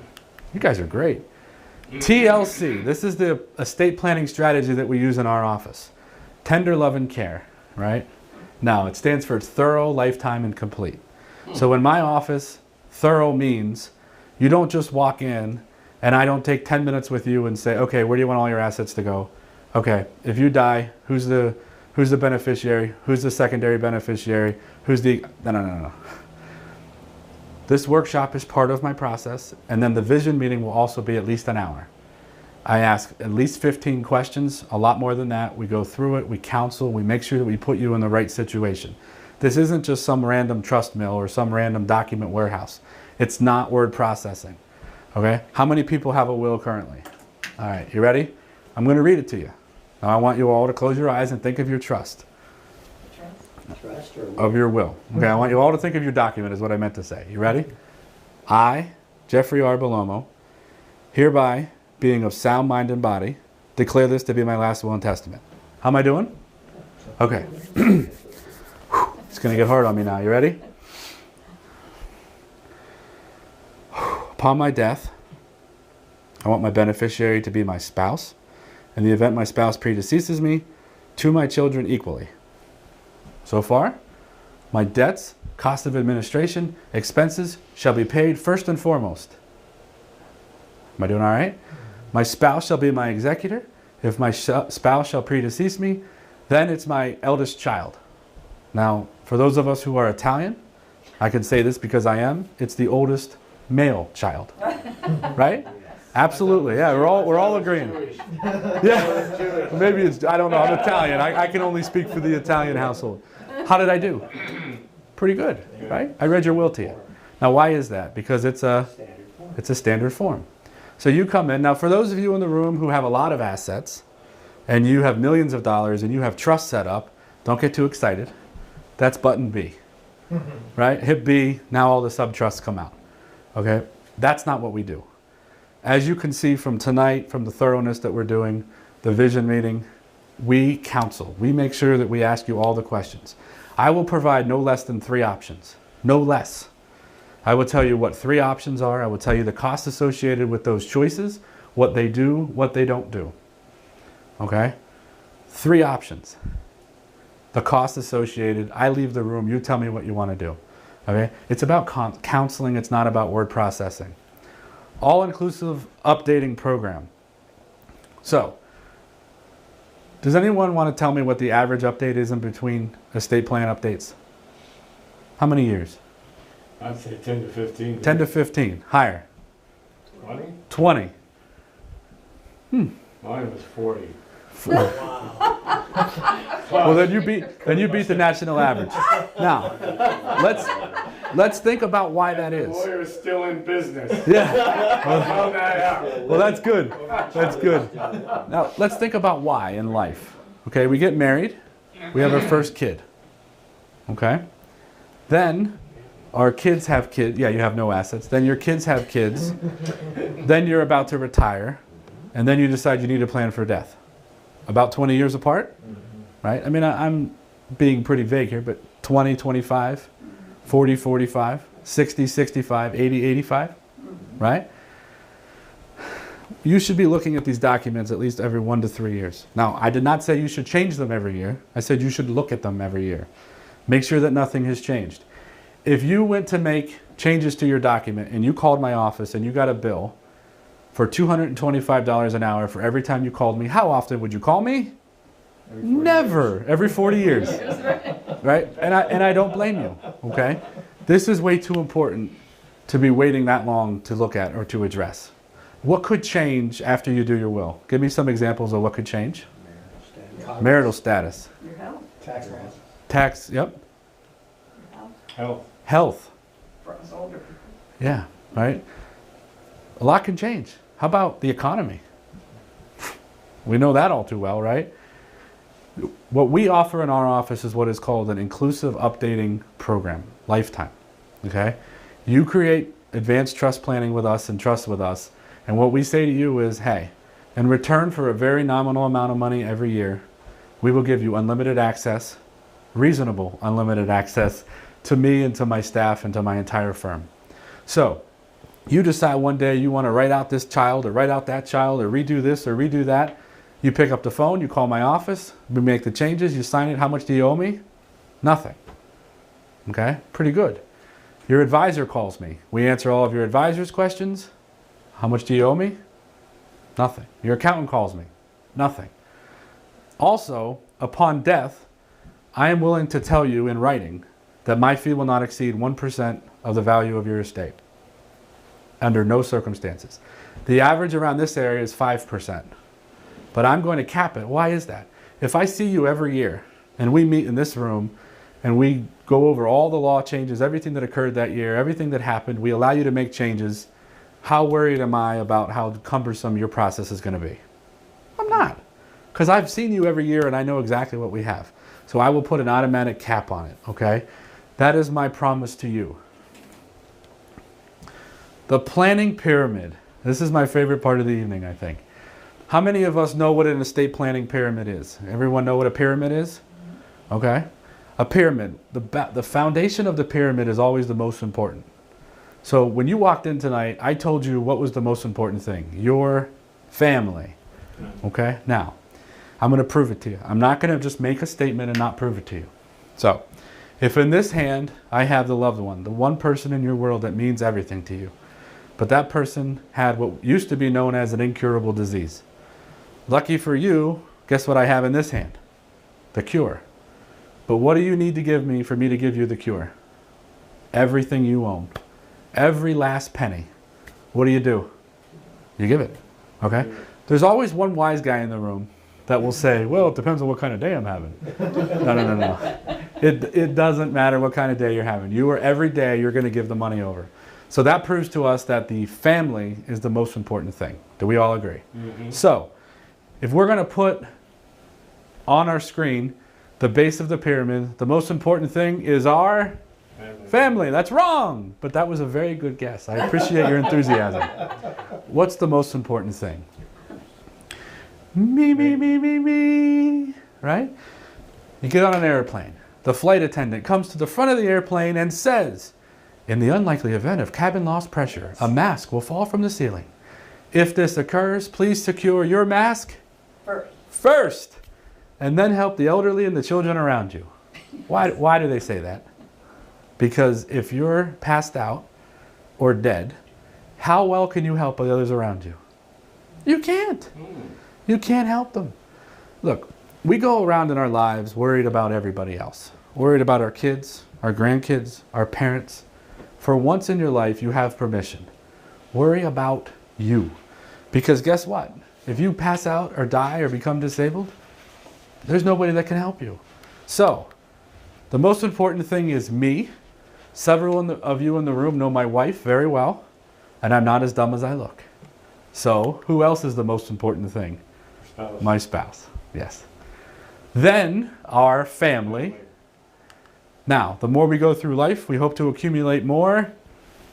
You guys are great. TLC, this is the estate planning strategy that we use in our office. Tender love and care, right? Now, it stands for thorough, lifetime, and complete. So in my office, thorough means you don't just walk in and I don't take 10 minutes with you and say, okay, where do you want all your assets to go? Okay, if you die, who's the beneficiary? Who's the secondary beneficiary? No. This workshop is part of my process, and then the vision meeting will also be at least an hour. I ask at least 15 questions, a lot more than that. We go through it, we counsel, we make sure that we put you in the right situation. This isn't just some random trust mill or some random document warehouse. It's not word processing. Okay? How many people have a will currently? All right, you ready? I'm going to read it to you. Now I want you all to close your eyes and think of your trust. Trust or Of your will. Okay, I want you all to think of your document is what I meant to say. You ready? I, Jeffrey R. Belomo, hereby, being of sound mind and body, declare this to be my last will and testament. How am I doing? Okay. It's going to get hard on me now. You ready? Upon my death, I want my beneficiary to be my spouse. In the event my spouse predeceases me, to my children equally. So far, my debts, cost of administration, expenses shall be paid first and foremost. Am I doing all right? My spouse shall be my executor. If my spouse shall predecease me, then it's my eldest child. Now, for those of us who are Italian, I can say this because I am, it's the oldest male child. Right? Absolutely, yeah, we're all agreeing. Yeah, maybe it's, I don't know, I'm Italian. I can only speak for the Italian household. How did I do? Pretty good, right? I read your will to you. Now, why is that? Because it's a standard form. So you come in. Now, for those of you in the room who have a lot of assets, and you have millions of dollars, and you have trust set up, don't get too excited. That's button B, right? Hit B, now all the sub-trusts come out, okay? That's not what we do. As you can see from tonight, from the thoroughness that we're doing, the vision meeting, we counsel. We make sure that we ask you all the questions. I will provide no less than 3 options. No less. I will tell you what 3 options are. I will tell you the costs associated with those choices, what they do, what they don't do. Okay? 3 options. The cost associated, I leave the room, you tell me what you want to do. Okay? It's about counseling, it's not about word processing. All-inclusive updating program. So, does anyone want to tell me what the average update is in between estate plan updates? How many years? I'd say 10 to 15. 10 to 15. Higher. 20? 20. Mine was 40. Well, then you beat the national average. Now, let's think about why that The is. lawyer is still in business. Yeah. I found that out. Well, that's good. That's good. Now, let's think about why in life. Okay, we get married. We have our first kid. Okay? Then our kids have kids. Yeah, you have no assets. Then your kids have kids. Then you're about to retire. And then you decide you need a plan for death. About 20 years apart? Right? I mean, I'm being pretty vague here, but 20, 25, 40, 45, 60, 65, 80, 85, right? You should be looking at these documents at least every 1 to 3 years. Now, I did not say you should change them every year. I said you should look at them every year. Make sure that nothing has changed. If you went to make changes to your document and you called my office and you got a bill for $225 an hour for every time you called me, how often would you call me? Never. Every 40 years. Right? And I don't blame you. Okay? This is way too important to be waiting that long to look at or to address. What could change after you do your will? Give me some examples of what could change. Marital status. Your health, Tax laws. Tax, yep. your health Health. Health. for us older people. Yeah, right? A lot can change. How about the economy? We know that all too well, right? What we offer in our office is what is called an inclusive updating program, lifetime. Okay? You create advanced trust planning with us and trust with us, and what we say to you is, hey, in return for a very nominal amount of money every year, we will give you unlimited access, reasonable unlimited access to me and to my staff and to my entire firm. So, you decide one day you want to write out this child or write out that child or redo this or redo that. You pick up the phone, you call my office, we make the changes, you sign it. How much do you owe me? Nothing. Okay? Pretty good. Your advisor calls me. We answer all of your advisor's questions. How much do you owe me? Nothing. Your accountant calls me. Nothing. Also, upon death, I am willing to tell you in writing that my fee will not exceed 1% of the value of your estate. Under no circumstances. The average around this area is 5%. But I'm going to cap it. Why is that? If I see you every year and we meet in this room and we go over all the law changes, everything that occurred that year, everything that happened, we allow you to make changes, how worried am I about how cumbersome your process is going to be? I'm not. Because I've seen you every year and I know exactly what we have. So I will put an automatic cap on it, okay? That is my promise to you. The planning pyramid. This is my favorite part of the evening, I think. How many of us know what an estate planning pyramid is? Everyone know what a pyramid is? Okay. A pyramid, the foundation of the pyramid is always the most important. So when you walked in tonight, I told you what was the most important thing. Your family. Okay. Now, I'm going to prove it to you. I'm not going to just make a statement and not prove it to you. So, if in this hand I have the loved one, the one person in your world that means everything to you, but that person had what used to be known as an incurable disease. Lucky for you, guess what I have in this hand? The cure. But what do you need to give me for me to give you the cure? Everything you own. Every last penny. What do? You give it. Okay? There's always one wise guy in the room that will say, well, it depends on what kind of day I'm having. No. It doesn't matter what kind of day you're having. Every day you're going to give the money over. So that proves to us that the family is the most important thing. Do we all agree? Mm-hmm. So, if we're going to put on our screen the base of the pyramid, the most important thing is our family. That's wrong, but that was a very good guess. I appreciate your enthusiasm. What's the most important thing? Me. Right? You get on an airplane. The flight attendant comes to the front of the airplane and says, in the unlikely event of cabin loss pressure, a mask will fall from the ceiling. If this occurs, please secure your mask first, and then help the elderly and the children around you. Why do they say that? Because if you're passed out or dead, how well can you help the others around you? You can't. You can't help them. Look, we go around in our lives worried about everybody else. Worried about our kids, our grandkids, our parents. For once in your life, you have permission. Worry about you. Because guess what? if you pass out or die or become disabled, there's nobody that can help you. So, the most important thing is me. Several of you in the room know my wife very well, and I'm not as dumb as I look. So, who else is the most important thing? Spouse. My spouse, yes. Then, our family. Now, the more we go through life, we hope to accumulate more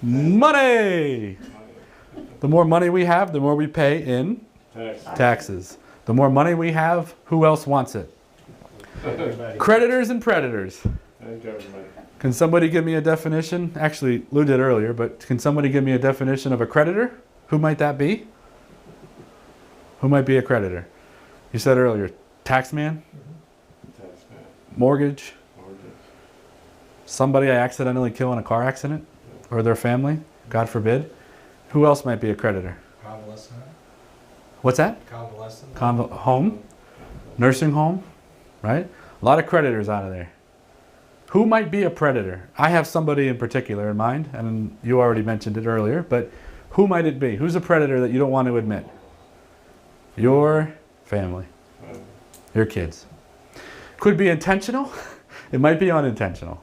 money. The more money we have, the more we pay in Tax. taxes. The more money we have, who else wants it? Everybody. Creditors and predators. And government. Can somebody give me a definition? Actually, Lou did earlier, but can somebody give me a definition of a creditor? Who might that be? Who might be a creditor? You said earlier, taxman, Tax man. mortgage, Mortgage. somebody I accidentally kill in a car accident, or their family, God forbid. Who else might be a creditor? Convalescent, What's that? convalescent. Home, nursing home, right? A lot of creditors out of there. Who might be a predator? I have somebody in particular in mind, and you already mentioned it earlier, but who might it be? Who's a predator that you don't want to admit? Your family, your kids. Could be intentional, it might be unintentional.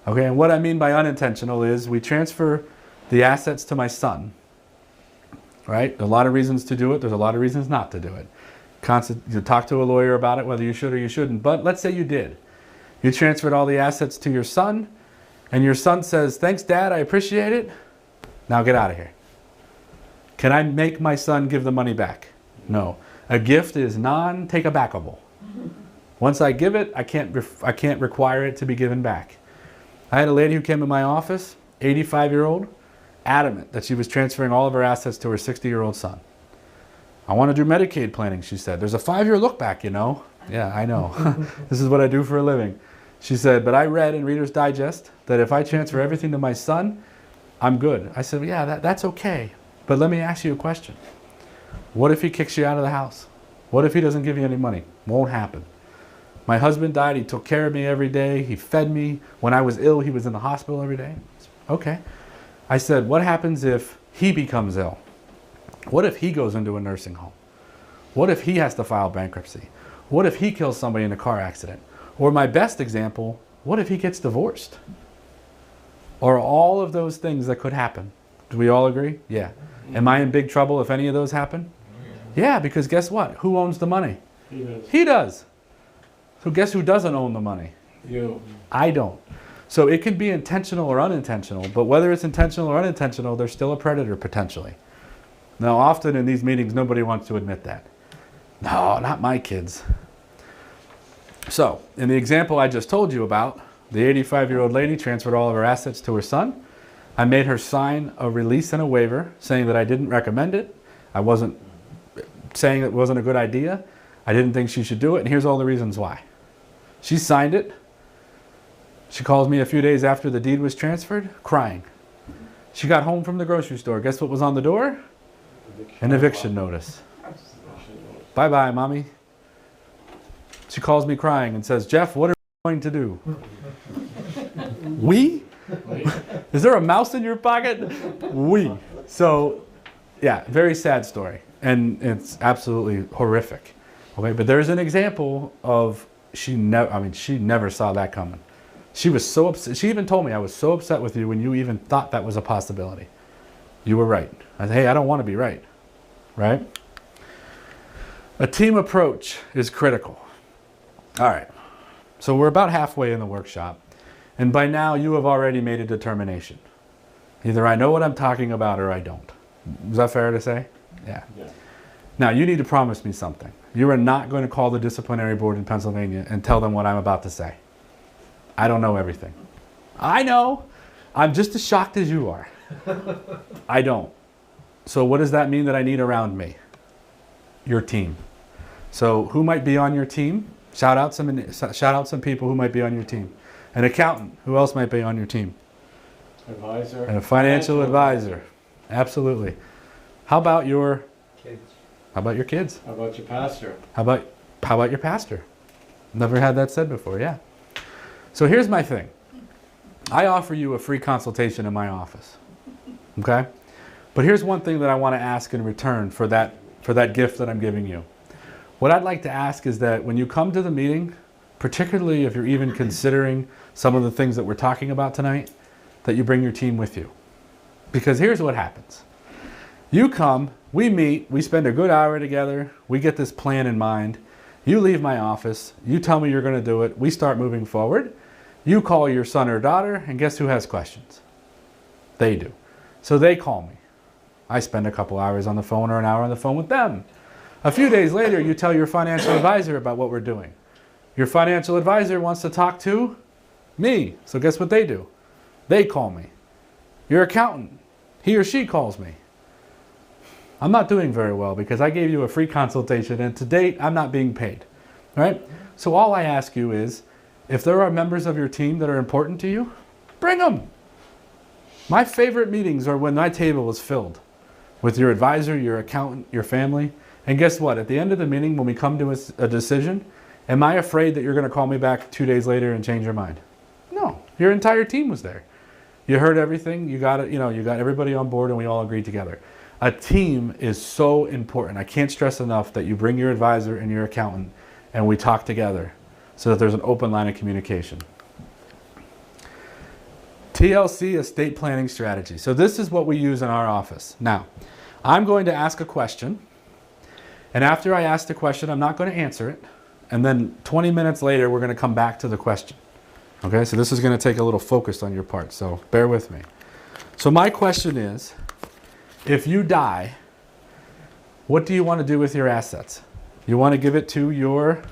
Okay, and what I mean by unintentional is we transfer the assets to my son, right? There are a lot of reasons to do it, there's a lot of reasons not to do it. You talk to a lawyer about it, whether you should or you shouldn't, but let's say you did. You transferred all the assets to your son, and your son says, "Thanks, Dad, I appreciate it. Now get out of here." Can I make my son give the money back? No. A gift is non-take-a-backable. Once I give it, I can't require it to be given back. I had a lady who came in my office, 85-year-old, adamant that she was transferring all of her assets to her 60-year-old son. "I want to do Medicaid planning," she said. "There's a 5-year look back, you know." Yeah, I know. This is what I do for a living. She said, "But I read in Reader's Digest that if I transfer everything to my son, I'm good." I said, "Yeah, that's okay. But let me ask you a question. What if he kicks you out of the house? What if he doesn't give you any money?" Won't happen. "My husband died. He took care of me every day. He fed me. When I was ill, he was in the hospital every day." Okay. I said, "What happens if he becomes ill? What if he goes into a nursing home? What if he has to file bankruptcy? What if he kills somebody in a car accident? Or my best example, what if he gets divorced?" Or all of those things that could happen. Do we all agree? Yeah. Am I in big trouble if any of those happen? Yeah, because guess what? Who owns the money? He does. He does. So guess who doesn't own the money? You. I don't. So it can be intentional or unintentional, but whether it's intentional or unintentional, there's still a predator potentially. Now, often in these meetings, nobody wants to admit that. No, not my kids. So, in the example I just told you about, the 85-year-old lady transferred all of her assets to her son. I made her sign a release and a waiver saying that I didn't recommend it. I wasn't saying it wasn't a good idea. I didn't think she should do it, and here's all the reasons why. She signed it. She calls me a few days after the deed was transferred, crying. She got home from the grocery store. Guess what was on the door? An eviction notice. Bye-bye, Mommy. She calls me crying and says, "Jeff, what are we going to do?" We? Is there a mouse in your pocket? We. So, yeah, very sad story. And it's absolutely horrific. Okay, but there's an example of she never saw that coming. She was so upset. She even told me, "I was so upset with you when you even thought that was a possibility. You were right." I said, "Hey, I don't want to be right." Right? A team approach is critical. All right. So we're about halfway in the workshop. And by now you have already made a determination. Either I know what I'm talking about or I don't. Is that fair to say? Yeah. Yeah. Now you need to promise me something. You are not going to call the disciplinary board in Pennsylvania and tell them what I'm about to say. I don't know everything. I know. I'm just as shocked as you are. I don't. So what does that mean that I need around me? Your team. So who might be on your team? Shout out some people who might be on your team. An accountant. Who else might be on your team? Advisor. And a financial advisor. Absolutely. How about your Kids. How about your kids? How about your pastor? How about your pastor? Never had that said before, yeah. So here's my thing. I offer you a free consultation in my office. Okay? But here's one thing that I want to ask in return for that for that gift that I'm giving you. What I'd like to ask is that when you come to the meeting, particularly if you're even considering some of the things that we're talking about tonight, that you bring your team with you. Because here's what happens. You come, we meet, we spend a good hour together, we get this plan in mind. You leave my office, you tell me you're going to do it, we start moving forward. You call your son or daughter, and guess who has questions? They do. So they call me. I spend a couple hours on the phone or an hour on the phone with them. A few days later, you tell your financial advisor about what we're doing. Your financial advisor wants to talk to me. So guess what they do? They call me. Your accountant, he or she calls me. I'm not doing very well because I gave you a free consultation and to date, I'm not being paid, right? So all I ask you is, if there are members of your team that are important to you, bring them. My favorite meetings are when my table is filled with your advisor, your accountant, your family. And guess what? At the end of the meeting, when we come to a decision, am I afraid that you're going to call me back 2 days later and change your mind? No, your entire team was there. You heard everything. You got it. You got everybody on board, and we all agreed together. A team is so important. I can't stress enough that you bring your advisor and your accountant, and we talk together, so that there's an open line of communication. TLC estate planning strategy. So this is what we use in our office. Now, I'm going to ask a question. And after I ask the question, I'm not going to answer it. And then 20 minutes later, we're going to come back to the question. Okay, so this is going to take a little focus on your part, so bear with me. So my question is, if you die, what do you want to do with your assets? You want to give it to your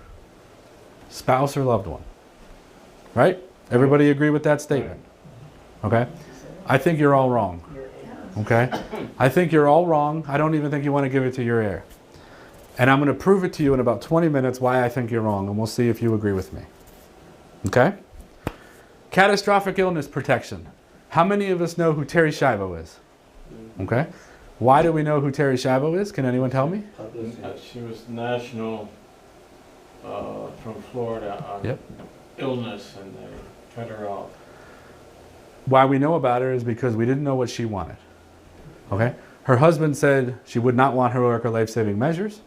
spouse or loved one, right? Everybody agree with that statement? Okay? I think you're all wrong. Okay? I think you're all wrong. I don't even think you want to give it to your heir. And I'm going to prove it to you in about 20 minutes why I think you're wrong, and we'll see if you agree with me. Okay? Catastrophic illness protection. How many of us know who Terry Schiavo is? Okay? Why do we know who Terry Schiavo is? Can anyone tell me? She was national from Florida on Yep. illness, and they cut her off. Why we know about her is because we didn't know what she wanted. Okay? Her husband said she would not want heroic or life-saving measures.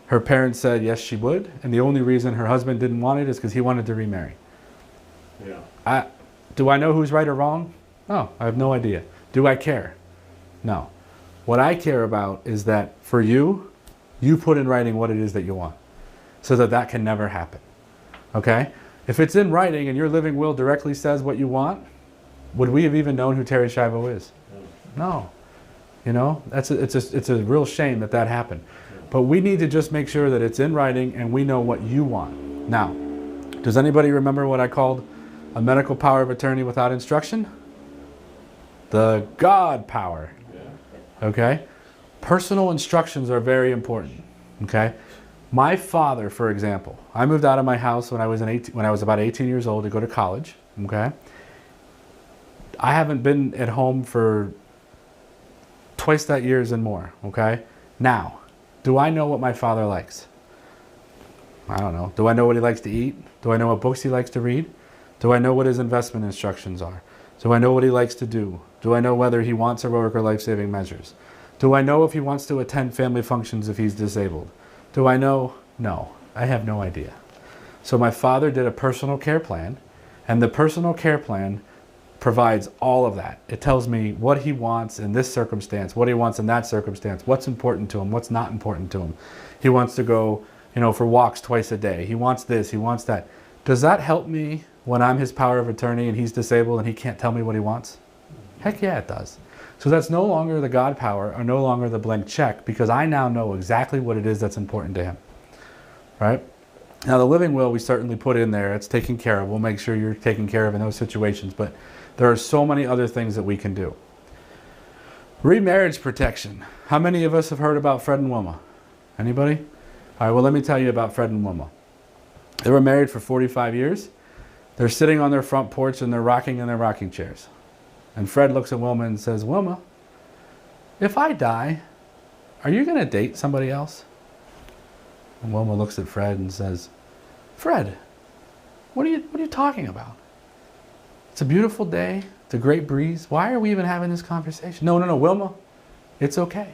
Her parents said yes, she would. And the only reason her husband didn't want it is because he wanted to remarry. Yeah. Do I know who's right or wrong? No, I have no idea. Do I care? No. What I care about is that for you, you put in writing what it is that you want so that that can never happen. Okay? If it's in writing and your living will directly says what you want, would we have even known who Terry Schiavo is? No. You know, it's a real shame that that happened. But we need to just make sure that it's in writing and we know what you want. Now, does anybody remember what I called a medical power of attorney without instruction? The God power. Yeah. Okay? Personal instructions are very important. Okay? My father, for example, I moved out of my house when I was about 18 years old to go to college. Okay? I haven't been at home for twice that years and more. Okay? Now, do I know what my father likes? I don't know. Do I know what he likes to eat? Do I know what books he likes to read? Do I know what his investment instructions are? Do I know what he likes to do? Do I know whether he wants heroic or life-saving measures? Do I know if he wants to attend family functions if he's disabled? Do I know? No, I have no idea. So my father did a personal care plan, and the personal care plan provides all of that. It tells me what he wants in this circumstance, what he wants in that circumstance, what's important to him, what's not important to him. He wants to go, for walks twice a day. He wants this, he wants that. Does that help me when I'm his power of attorney and he's disabled and he can't tell me what he wants? Heck yeah, it does. So that's no longer the God power or no longer the blank check because I now know exactly what it is that's important to him, right? Now the living will we certainly put in there. It's taken care of. We'll make sure you're taken care of in those situations, but there are so many other things that we can do. Remarriage protection. How many of us have heard about Fred and Wilma? Anybody? All right, well, let me tell you about Fred and Wilma. They were married for 45 years. They're sitting on their front porch and they're rocking in their rocking chairs. And Fred looks at Wilma and says, Wilma, if I die, are you going to date somebody else? And Wilma looks at Fred and says, Fred, what are you talking about? It's a beautiful day. It's a great breeze. Why are we even having this conversation? No, Wilma, it's okay.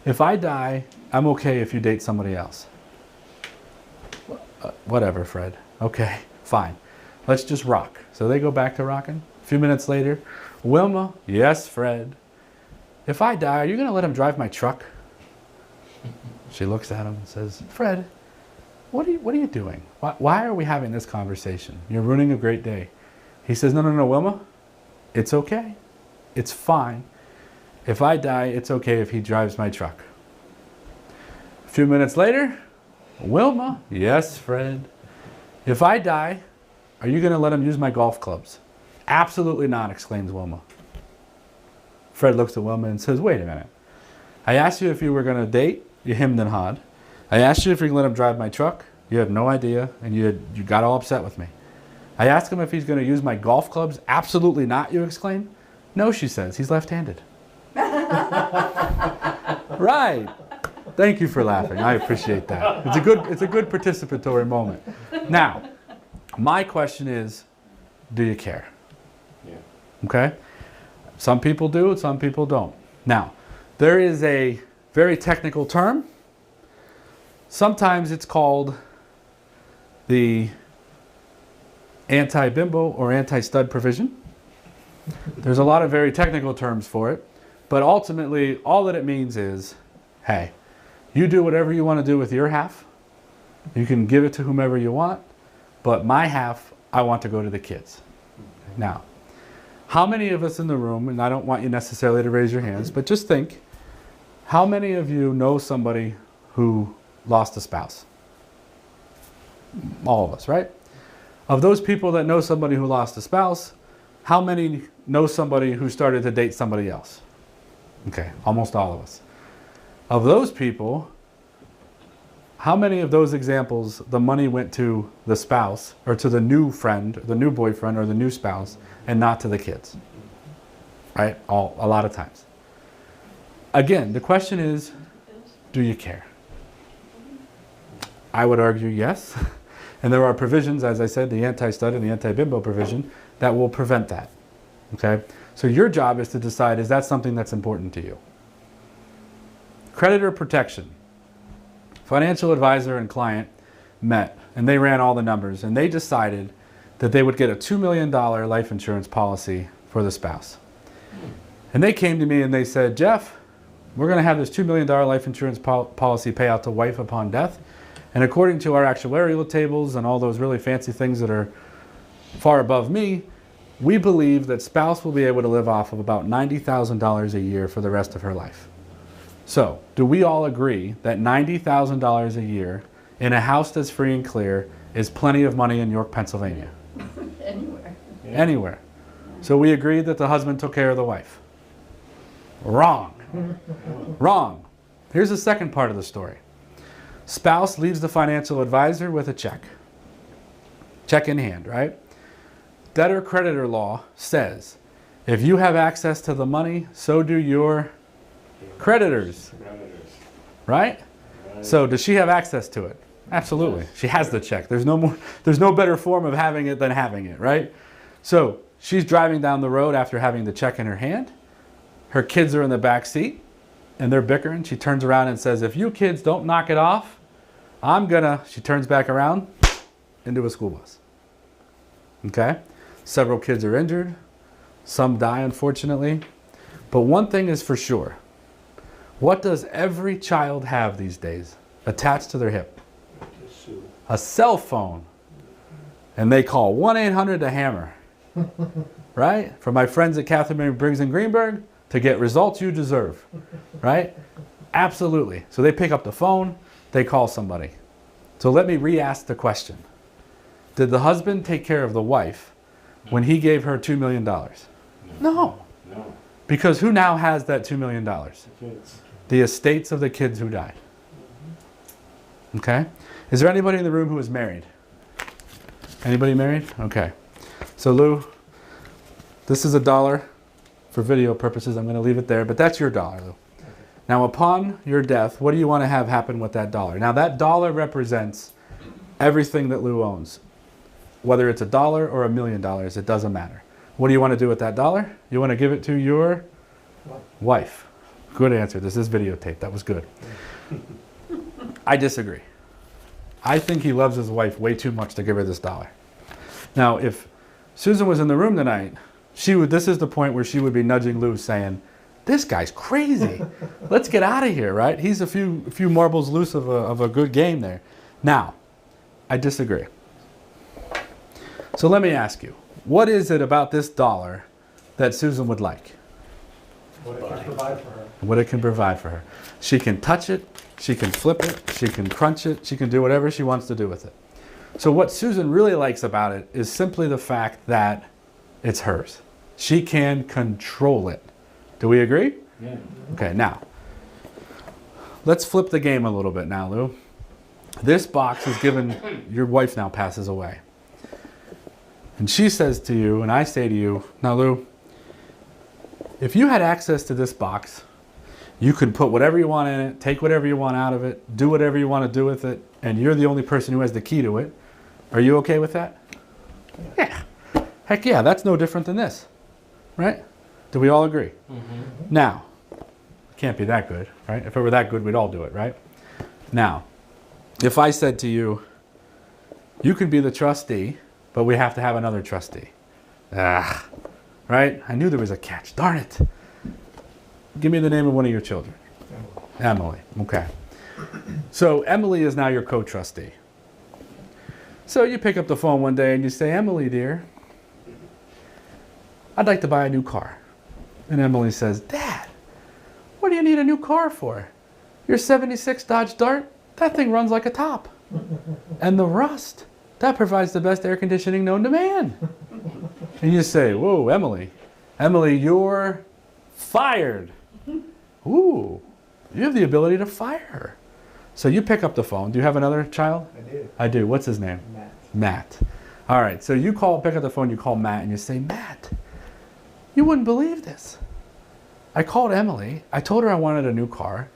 If I die, I'm okay if you date somebody else. Whatever, Fred. Okay, fine. Let's just rock. So they go back to rocking. A few minutes later, Wilma, yes, Fred. If I die, are you going to let him drive my truck? She looks at him and says, Fred, what are you doing? Why are we having this conversation? You're ruining a great day. He says, no, Wilma. It's okay. It's fine. If I die, it's okay if he drives my truck. A few minutes later, Wilma, yes, Fred. If I die, are you going to let him use my golf clubs? Absolutely not, exclaims Wilma. Fred looks at Wilma and says, wait a minute. I asked you if you were going to date, you hemmed and hawed. I asked you if you can let him drive my truck, you have no idea, and you got all upset with me. I asked him if he's going to use my golf clubs. Absolutely not, you exclaim. No, she says, he's left-handed. Right. Thank you for laughing. I appreciate that. It's a good participatory moment. Now, my question is, do you care? Yeah. Okay? Some people do, and some people don't. Now, there is a very technical term. Sometimes it's called the anti-bimbo or anti-stud provision. There's a lot of very technical terms for it, but ultimately all that it means is, hey, you do whatever you want to do with your half. You can give it to whomever you want, but my half, I want to go to the kids. Now, how many of us in the room, and I don't want you necessarily to raise your hands, but just think, how many of you know somebody who lost a spouse? All of us, right? Of those people that know somebody who lost a spouse, how many know somebody who started to date somebody else? Okay, almost all of us. Of those people, how many of those examples the money went to the spouse or to the new friend, the new boyfriend or the new spouse and not to the kids? Right? A lot of times. Again, the question is, do you care? I would argue yes. And there are provisions, as I said, the anti-stud and the anti-bimbo provision that will prevent that. Okay? So your job is to decide, is that something that's important to you? Creditor protection. Financial advisor and client met and they ran all the numbers and they decided that they would get a $2 million life insurance policy for the spouse. And they came to me and they said, Jeff, we're going to have this $2 million life insurance policy pay out to wife upon death. And according to our actuarial tables and all those really fancy things that are far above me, we believe that spouse will be able to live off of about $90,000 a year for the rest of her life. So, do we all agree that $90,000 a year in a house that's free and clear is plenty of money in York, Pennsylvania? Anywhere. Yeah. Anywhere. So we agreed that the husband took care of the wife. Wrong. Wrong. Here's the second part of the story. Spouse leaves the financial advisor with a check. Check in hand, right? Debtor-creditor law says, if you have access to the money, so do your creditors. Right? So does she have access to it? Absolutely. She has the check. There's no better form of having it than having it, right? So she's driving down the road after having the check in her hand. Her kids are in the back seat and they're bickering. She turns around and says, if you kids don't knock it off, she turns back around into a school bus. Okay? Several kids are injured. Some die, unfortunately. But one thing is for sure. What does every child have these days attached to their hip? A cell phone. And they call 1-800-THE-HAMMER. Right? For my friends at Catherine Briggs and Greenberg, to get results you deserve. Right? Absolutely. So they pick up the phone, they call somebody. So let me re-ask the question. Did the husband take care of the wife when he gave her $2 million? No. No. Because who now has that $2 million? Kids. The estates of the kids who died. Okay? Is there anybody in the room who is married? Anybody married? Okay. So Lou, this is $1 for video purposes. I'm going to leave it there, but that's your $1, Lou. Now upon your death, what do you want to have happen with that $1? Now that $1 represents everything that Lou owns. Whether it's $1 or $1 million, it doesn't matter. What do you want to do with that $1? You want to give it to your wife. Good answer. This is videotape. That was good. I disagree. I think he loves his wife way too much to give her this dollar. Now, if Susan was in the room tonight, this is the point where she would be nudging Lou saying, this guy's crazy. Let's get out of here, right? He's a few marbles loose of a good game there. Now, I disagree. So let me ask you, what is it about this dollar that Susan would like? What it can provide for her. What it can provide for her. She can touch it, she can flip it, she can crunch it, she can do whatever she wants to do with it. So what Susan really likes about it is simply the fact that it's hers. She can control it. Do we agree? Yeah. Okay, now, let's flip the game a little bit now, Lou. This box is given, your wife now passes away. And she says to you, and I say to you, now Lou, if you had access to this box, you could put whatever you want in it, take whatever you want out of it, do whatever you want to do with it, and you're the only person who has the key to it. Are you okay with that? Yeah. Heck yeah, that's no different than this, right? Do we all agree? Mm-hmm. Now, it can't be that good, right? If it were that good, we'd all do it, right? Now, if I said to you, you can be the trustee, but we have to have another trustee. Right? I knew there was a catch. Darn it. Give me the name of one of your children. Emily. Okay. So Emily is now your co-trustee. So you pick up the phone one day and you say, Emily, dear, I'd like to buy a new car. And Emily says, Dad, what do you need a new car for? Your 76 Dodge Dart? That thing runs like a top. And the rust, that provides the best air conditioning known to man. And you say, whoa, Emily, you're fired. Ooh, you have the ability to fire her. So you pick up the phone. Do you have another child? I do. I do. What's his name? Matt. Matt. All right, so you pick up the phone, you call Matt, and you say, Matt, you wouldn't believe this. I called Emily. I told her I wanted a new car.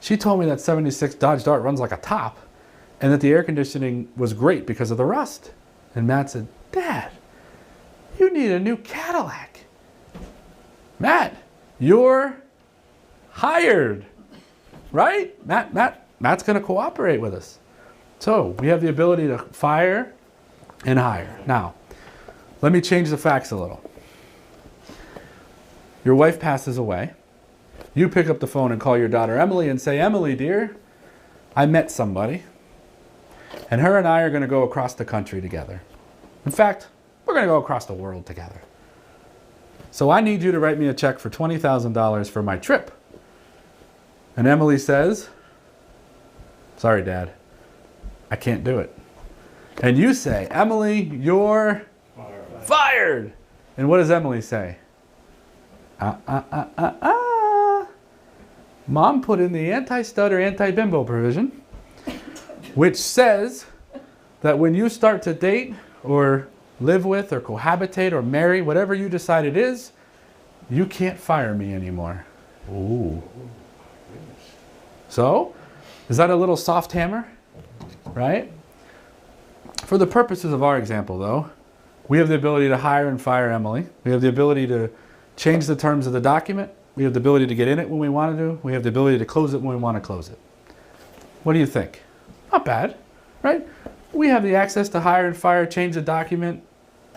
She told me that 76 Dodge Dart runs like a top and that the air conditioning was great because of the rust. And Matt said, Dad, you need a new Cadillac. Matt, you're hired, right? Matt's going to cooperate with us. So we have the ability to fire and hire. Now, let me change the facts a little. Your wife passes away. You pick up the phone and call your daughter Emily and say, Emily, dear, I met somebody. And her and I are going to go across the country together. In fact, we're going to go across the world together. So I need you to write me a check for $20,000 for my trip. And Emily says, sorry, Dad, I can't do it. And you say, Emily, you're fired. And what does Emily say? Mom put in the anti-stutter, anti-bimbo provision, which says that when you start to date or live with or cohabitate or marry, whatever you decide it is, you can't fire me anymore. Ooh. So, is that a little soft hammer? Right? For the purposes of our example, though, we have the ability to hire and fire Emily. We have the ability to change the terms of the document. We have the ability to get in it when we want to. We have the ability to close it when we want to close it. What do you think? Not bad, right? We have the access to hire and fire, change the document.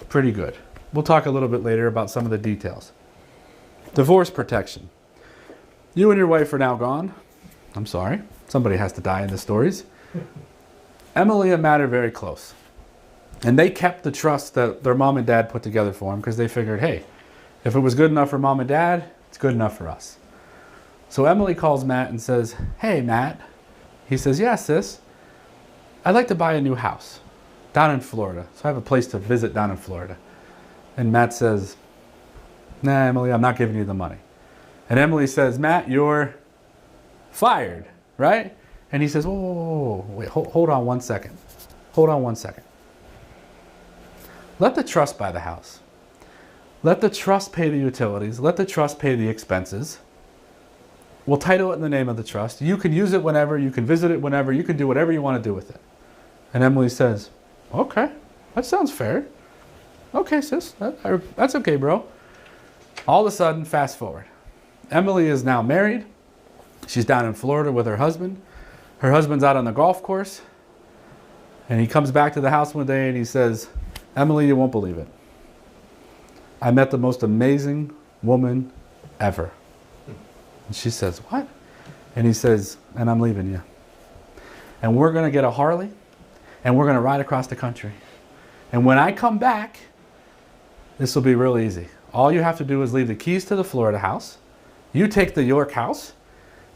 Pretty good. We'll talk a little bit later about some of the details. Divorce protection. You and your wife are now gone. I'm sorry. Somebody has to die in the stories. Emily and Matt are very close. And they kept the trust that their mom and dad put together for them because they figured, hey, if it was good enough for mom and dad, it's good enough for us. So Emily calls Matt and says, hey, Matt. He says, yeah, sis. I'd like to buy a new house down in Florida. So I have a place to visit down in Florida. And Matt says, nah, Emily, I'm not giving you the money. And Emily says, Matt, you're fired, right? And he says, whoa, wait, hold on one second. Hold on one second. Let the trust buy the house. Let the trust pay the utilities. Let the trust pay the expenses. We'll title it in the name of the trust. You can use it whenever. You can visit it whenever. You can do whatever you want to do with it. And Emily says, okay, that sounds fair. Okay, sis, that's okay, bro. All of a sudden, fast forward. Emily is now married. She's down in Florida with her husband. Her husband's out on the golf course. And he comes back to the house one day and he says, Emily, you won't believe it. I met the most amazing woman ever. And she says, what? And he says, and I'm leaving you. And we're going to get a Harley and we're going to ride across the country. And when I come back, this will be real easy. All you have to do is leave the keys to the Florida house. You take the York house,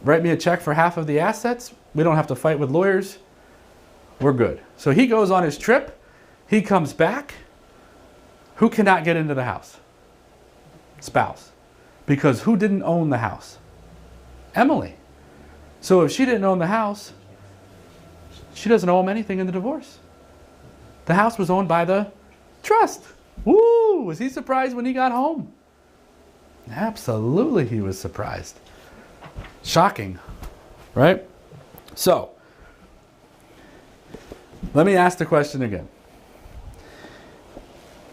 write me a check for half of the assets. We don't have to fight with lawyers. We're good. So he goes on his trip. He comes back. Who cannot get into the house? Spouse. Because who didn't own the house? Emily. So if she didn't own the house, she doesn't owe him anything in the divorce. The house was owned by the trust. Woo! Was he surprised when he got home? Absolutely he was surprised. Shocking, right? So, let me ask the question again.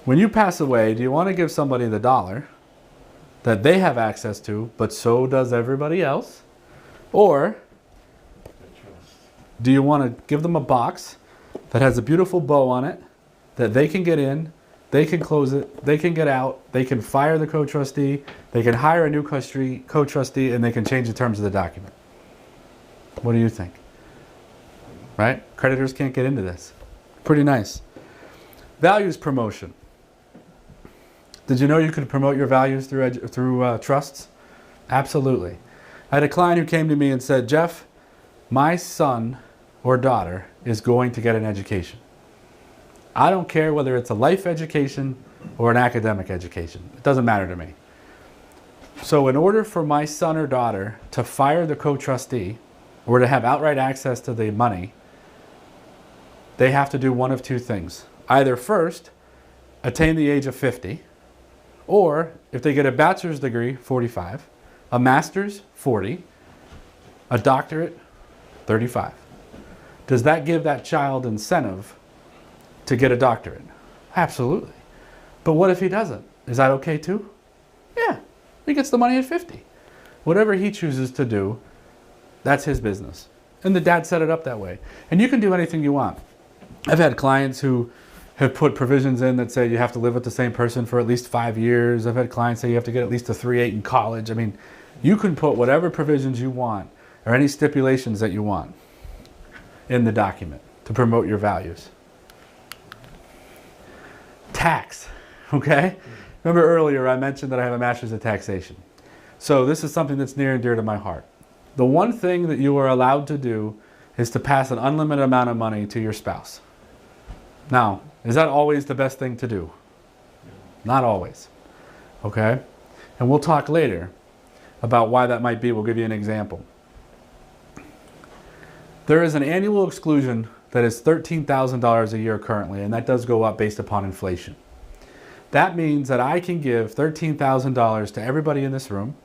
When you pass away, do you want to give somebody the dollar that they have access to, but so does everybody else? Or do you want to give them a box that has a beautiful bow on it, that they can get in, they can close it, they can get out, they can fire the co-trustee, they can hire a new co-trustee, and they can change the terms of the document? What do you think? Right? Creditors can't get into this. Pretty nice. Values promotion. Did you know you could promote your values through trusts? Absolutely. I had a client who came to me and said, Jeff, my son or daughter is going to get an education. I don't care whether it's a life education or an academic education. It doesn't matter to me. So in order for my son or daughter to fire the co-trustee or to have outright access to the money, they have to do one of two things. Either first, attain the age of 50, or if they get a bachelor's degree, 45, a master's, 40, a doctorate, 35. Does that give that child incentive to get a doctorate? Absolutely. But what if he doesn't? Is that okay too? Yeah, he gets the money at 50. Whatever he chooses to do, that's his business. And the dad set it up that way. And you can do anything you want. I've had clients who have put provisions in that say you have to live with the same person for at least 5 years. I've had clients say you have to get at least a 3.8 in college. I mean, you can put whatever provisions you want or any stipulations that you want in the document to promote your values. Tax, okay? Remember earlier I mentioned that I have a master's of taxation. So this is something that's near and dear to my heart. The one thing that you are allowed to do is to pass an unlimited amount of money to your spouse. Now, is that always the best thing to do? Not always, okay? And we'll talk later about why that might be. We'll give you an example. There is an annual exclusion that is $13,000 a year currently, and that does go up based upon inflation. That means that I can give $13,000 to everybody in this room,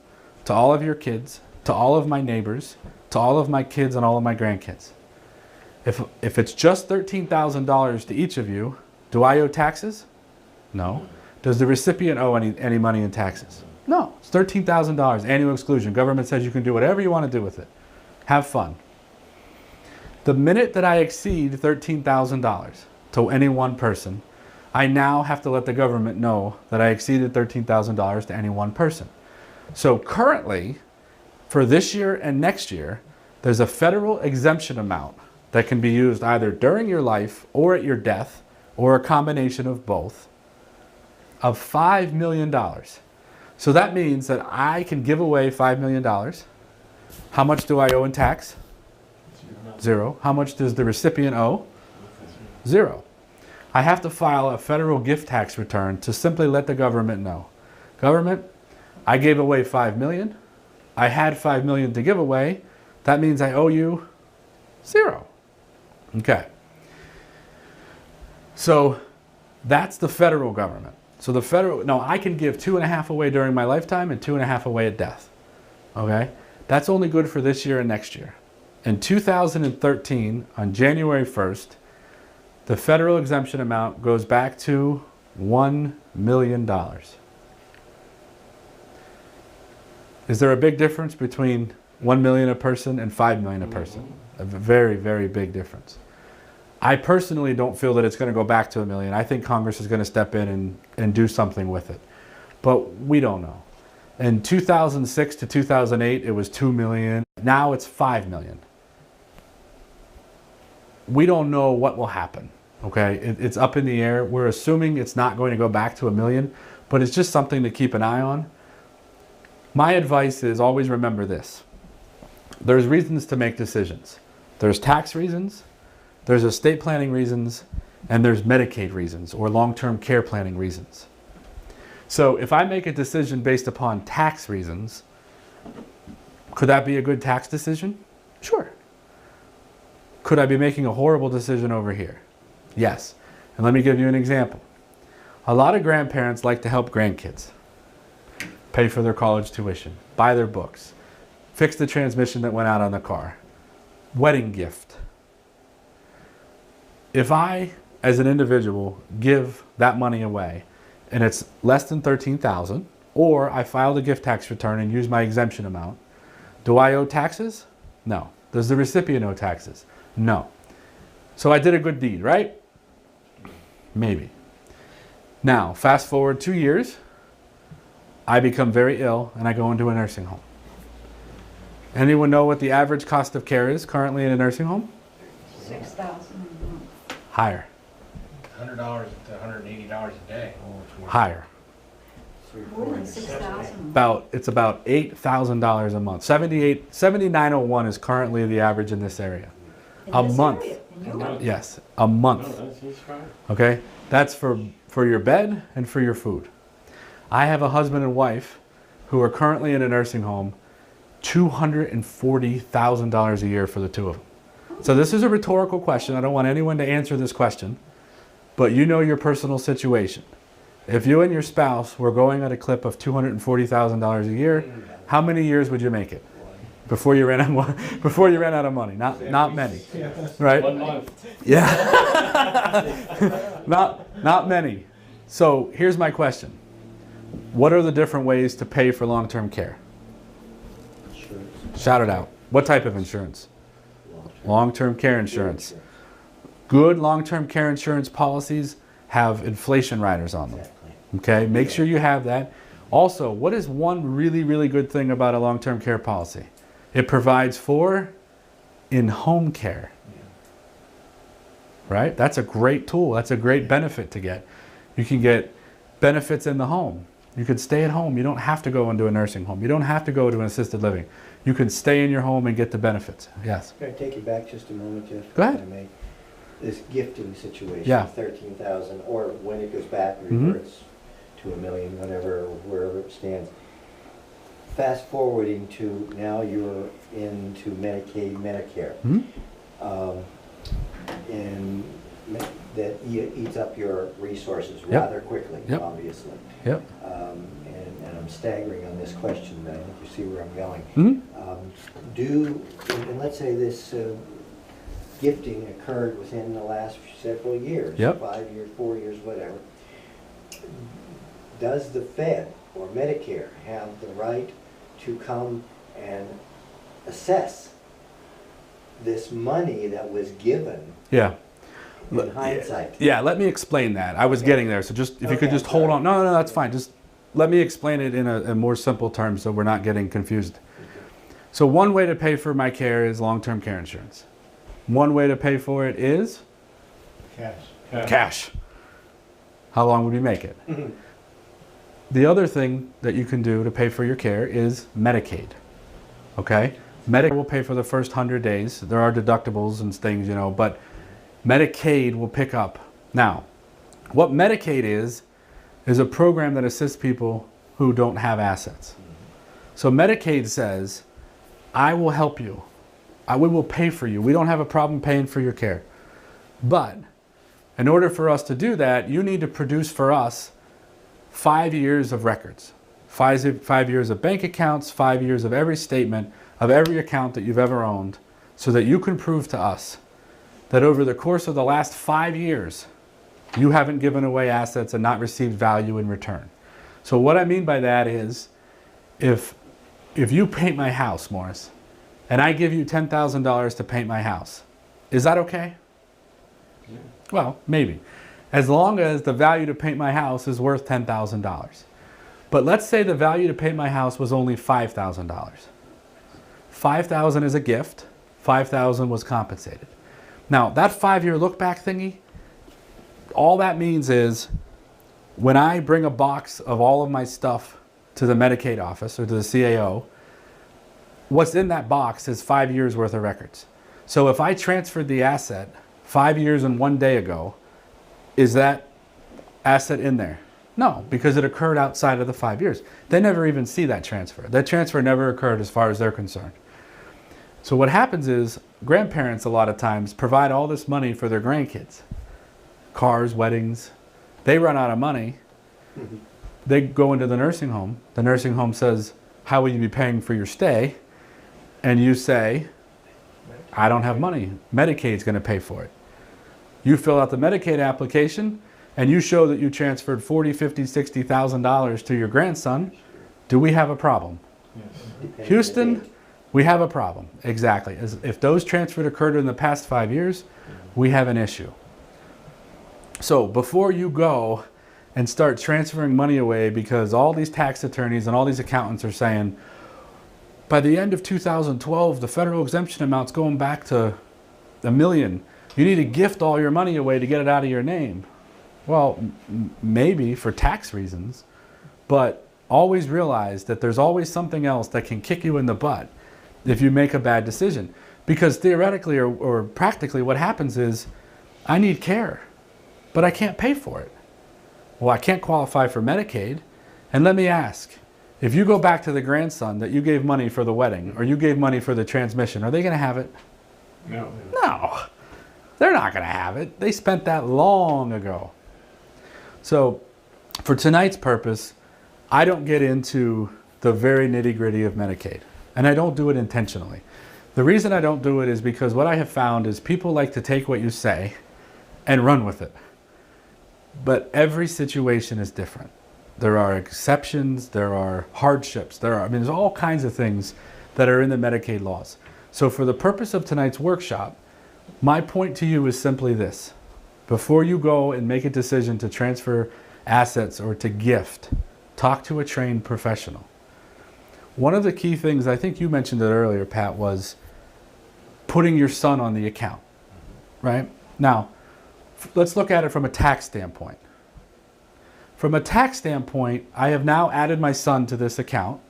to all of your kids, to all of my neighbors, to all of my kids and all of my grandkids. If it's just $13,000 to each of you, do I owe taxes? No. Does the recipient owe any money in taxes? No. It's $13,000, annual exclusion. Government says you can do whatever you want to do with it. Have fun. The minute that I exceed $13,000 to any one person, I now have to let the government know that I exceeded $13,000 to any one person. So currently, for this year and next year, there's a federal exemption amount that can be used either during your life or at your death, or a combination of both, of $5 million. So that means that I can give away $5 million. How much do I owe in tax? Zero. How much does the recipient owe? Zero. I have to file a federal gift tax return to simply let the government know. Government, I gave away $5 million. I had $5 million to give away. That means I owe you zero. Okay. So that's the federal government. So the federal, now I can give 2.5 away during my lifetime and 2.5 away at death. Okay? That's only good for this year and next year. In 2013, on January 1st, the federal exemption amount goes back to $1 million. Is there a big difference between 1 million a person and 5 million a person. A very, very big difference. I personally don't feel that it's going to go back to a million. I think Congress is going to step in and do something with it. But we don't know. In 2006 to 2008, it was 2 million. Now it's 5 million. We don't know what will happen, okay? It's up in the air. We're assuming it's not going to go back to a million, but it's just something to keep an eye on. My advice is always remember this. There's reasons to make decisions. There's tax reasons, there's estate planning reasons, and there's Medicaid reasons or long-term care planning reasons. So if I make a decision based upon tax reasons, could that be a good tax decision? Sure. Could I be making a horrible decision over here? Yes. And let me give you an example. A lot of grandparents like to help grandkids pay for their college tuition, buy their books, fix the transmission that went out on the car, wedding gift. If I, as an individual, give that money away and it's less than $13,000, or I filed a gift tax return and use my exemption amount, do I owe taxes? No. Does the recipient owe taxes? No. So I did a good deed, right? Maybe. Now, fast forward 2 years, I become very ill and I go into a nursing home. Anyone know what the average cost of care is currently in a nursing home? $6,000 a month. Higher. $100 to $180 a day. Higher. More than 6,000. It's about $8,000 a month. 7901 is currently the average in this area. In A this month. area, in your- Yes, a month. No, that's fine. Okay? That's for your bed and for your food. I have a husband and wife who are currently in a nursing home, $240,000 a year for the two of them. So this is a rhetorical question. I don't want anyone to answer this question, but you know your personal situation. If you and your spouse were going at a clip of $240,000 a year, how many years would you make it before you ran out of money? Not many, right? 1 month. Yeah. not many. So here's my question. What are the different ways to pay for long-term care? Insurance. Shout it out. What type of insurance? Long-term care insurance. Good long-term care insurance policies have inflation riders on them. Exactly. Okay, make sure you have that. Also, what is one really, really good thing about a long-term care policy? It provides for in-home care. Right? That's a great tool. That's a great benefit to get. You can get benefits in the home. You can stay at home. You don't have to go into a nursing home. You don't have to go to an assisted living. You can stay in your home and get the benefits. Yes. Can I take you back just a moment, Jeff? Go ahead. If I may? This gifting situation, Yeah. 13,000, or when it goes back, Mhm. reverts to a million, whatever, wherever it stands. Fast forwarding to now you're into Medicaid, Medicare. Hmm? And that eats up your resources Yep. rather quickly, Yep. obviously. Yep. And I'm staggering on this question, but I think you see where I'm going. Hmm? And let's say this gifting occurred within the last several years, Yep. 5 years, 4 years, whatever. Does the Fed or Medicare have the right to come and assess this money that was given Yeah. in hindsight? Yeah, let me explain that. I was getting there, so just if you could Okay, just hold sorry. on. No, that's fine. Just let me explain it in a more simple terms so we're not getting confused. So one way to pay for my care is long-term care insurance. One way to pay for it is Cash. cash. How long would we make it? The other thing that you can do to pay for your care is Medicaid. Okay? Medicare will pay for the first 100 days. There are deductibles and things, you know, but Medicaid will pick up. Now, what Medicaid is a program that assists people who don't have assets. So Medicaid says, I will help you. We will pay for you. We don't have a problem paying for your care. But in order for us to do that, you need to produce for us 5 years of records. 5 years of bank accounts, 5 years of every statement of every account that you've ever owned, so that you can prove to us that over the course of the last 5 years, you haven't given away assets and not received value in return. So what I mean by that is, if you paint my house, Morris, and I give you $10,000 to paint my house. Is that okay? Yeah. Well, maybe. As long as the value to paint my house is worth $10,000. But let's say the value to paint my house was only $5,000. $5,000 is a gift. $5,000 was compensated. Now, that 5-year look back thingy, all that means is when I bring a box of all of my stuff to the Medicaid office or to the CAO, what's in that box is 5 years worth of records. So if I transferred the asset 5 years and 1 day ago, is that asset in there? No, because it occurred outside of the 5 years. They never even see that transfer. That transfer never occurred as far as they're concerned. So what happens is grandparents a lot of times provide all this money for their grandkids. Cars, weddings. They run out of money. They go into the nursing home. The nursing home says, how will you be paying for your stay? And you say, I don't have money. Medicaid's going to pay for it. You fill out the Medicaid application and you show that you transferred $40,000, $50,000, $60,000 to your grandson. Do we have a problem? Yes. Houston, we have a problem. Exactly. If those transfers occurred in the past 5 years, we have an issue. So before you go and start transferring money away because all these tax attorneys and all these accountants are saying, by the end of 2012, the federal exemption amount's going back to $1 million. You need to gift all your money away to get it out of your name. Well, maybe for tax reasons, but always realize that there's always something else that can kick you in the butt if you make a bad decision. Because theoretically or practically what happens is, I need care, but I can't pay for it. Well, I can't qualify for Medicaid. And let me ask, if you go back to the grandson that you gave money for the wedding or you gave money for the transmission, are they going to have it? No. No, they're not going to have it. They spent that long ago. So for tonight's purpose, I don't get into the very nitty-gritty of Medicaid. And I don't do it intentionally. The reason I don't do it is because what I have found is people like to take what you say and run with it. But every situation is different. There are exceptions, there are hardships, there's all kinds of things that are in the Medicaid laws. So for the purpose of tonight's workshop, my point to you is simply this. Before you go and make a decision to transfer assets or to gift, talk to a trained professional. One of the key things, I think you mentioned it earlier, Pat, was putting your son on the account, right? Now, let's look at it from a tax standpoint. From a tax standpoint, I have now added my son to this account.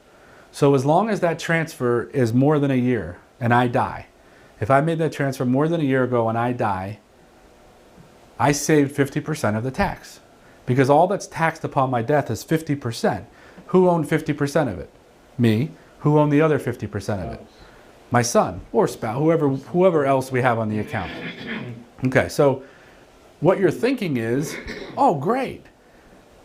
So as long as that transfer is more than a year and I die, if I made that transfer more than a year ago and I die, I saved 50% of the tax. Because all that's taxed upon my death is 50%. Who owned 50% of it? Me. Who owned the other 50% of it? My son or spouse, whoever else we have on the account. Okay, so what you're thinking is, oh, great.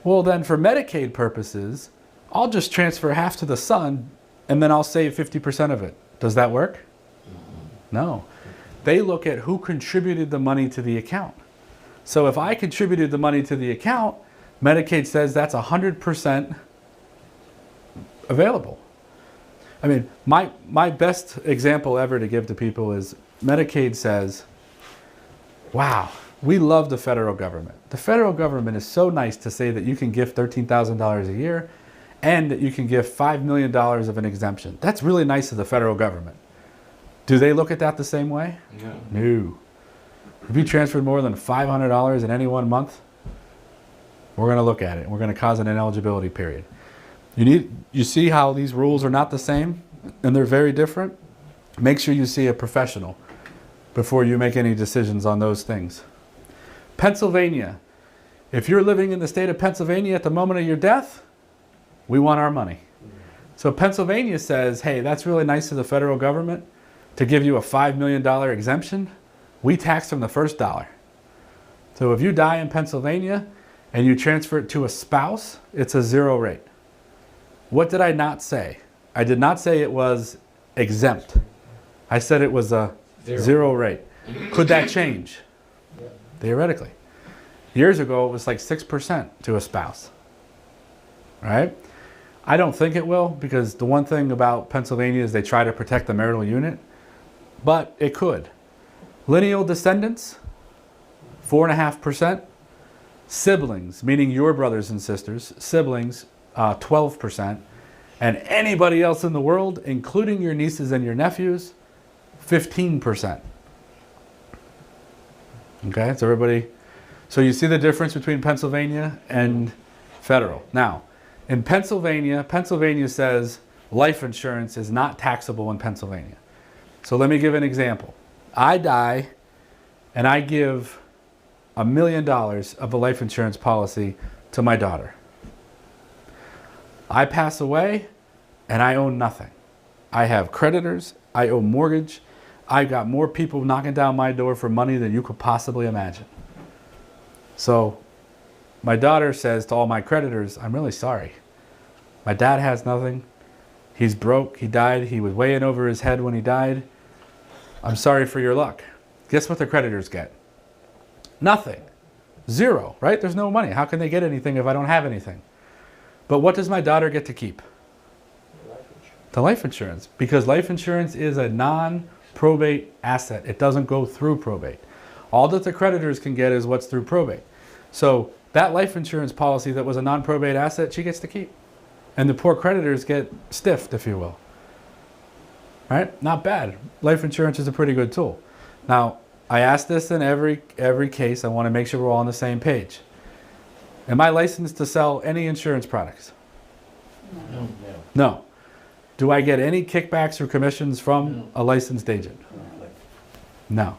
Well, then for Medicaid purposes, I'll just transfer half to the son and then I'll save 50% of it. Does that work? No. They look at who contributed the money to the account. So if I contributed the money to the account, Medicaid says that's 100% available. I mean, my best example ever to give to people is Medicaid says, wow, we love the federal government. The federal government is so nice to say that you can give $13,000 a year and that you can give $5 million of an exemption. That's really nice of the federal government. Do they look at that the same way? No. No. If you transferred more than $500 in any 1 month, we're going to look at it. We're going to cause an ineligibility period. You see how these rules are not the same and they're very different? Make sure you see a professional before you make any decisions on those things. Pennsylvania. If you're living in the state of Pennsylvania at the moment of your death, we want our money. So Pennsylvania says, hey, that's really nice of the federal government to give you a $5 million exemption. We tax from the first dollar. So if you die in Pennsylvania and you transfer it to a spouse, it's a 0 rate. What did I not say? I did not say it was exempt. I said it was a 0 rate. Could that change? Theoretically. Years ago, it was like 6% to a spouse. Right? I don't think it will, because the one thing about Pennsylvania is they try to protect the marital unit, but it could. Lineal descendants, 4.5%. Siblings, meaning your brothers and sisters, siblings, 12%. And anybody else in the world, including your nieces and your nephews, 15%. Okay, so everybody, so you see the difference between Pennsylvania and federal. Now, in Pennsylvania, Pennsylvania says life insurance is not taxable in Pennsylvania. So let me give an example. I die and I give $1 million of a life insurance policy to my daughter. I pass away and I own nothing. I have creditors, I owe mortgage, I've got more people knocking down my door for money than you could possibly imagine. So my daughter says to all my creditors, I'm really sorry. My dad has nothing. He's broke, he died, he was way in over his head when he died. I'm sorry for your luck. Guess what the creditors get? Nothing. Zero, right? There's no money. How can they get anything if I don't have anything? But what does my daughter get to keep? The life insurance. Because life insurance is a non-probate asset. It doesn't go through probate. All that the creditors can get is what's through probate. So that life insurance policy that was a non-probate asset, she gets to keep. And the poor creditors get stiffed, if you will. Right? Not bad. Life insurance is a pretty good tool. Now, I ask this in every case. I want to make sure we're all on the same page. Am I licensed to sell any insurance products? No. No. Do I get any kickbacks or commissions from a licensed agent? No.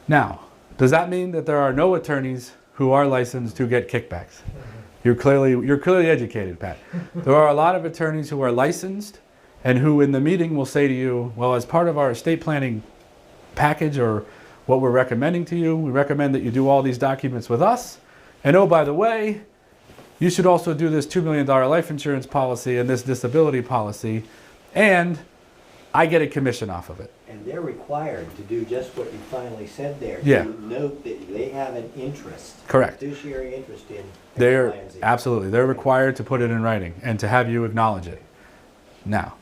Now, does that mean that there are no attorneys who are licensed who get kickbacks? You're clearly educated, Pat. There are a lot of attorneys who are licensed and who in the meeting will say to you, well, as part of our estate planning package or what we're recommending to you, we recommend that you do all these documents with us. And oh, by the way, you should also do this $2 million life insurance policy and this disability policy, and I get a commission off of it. And they're required to do just what you finally said there. Yeah. To note that they have an interest. Correct. Fiduciary interest in. They're X, Y, and Z. absolutely, they're required to put it in writing and to have you acknowledge it. Now,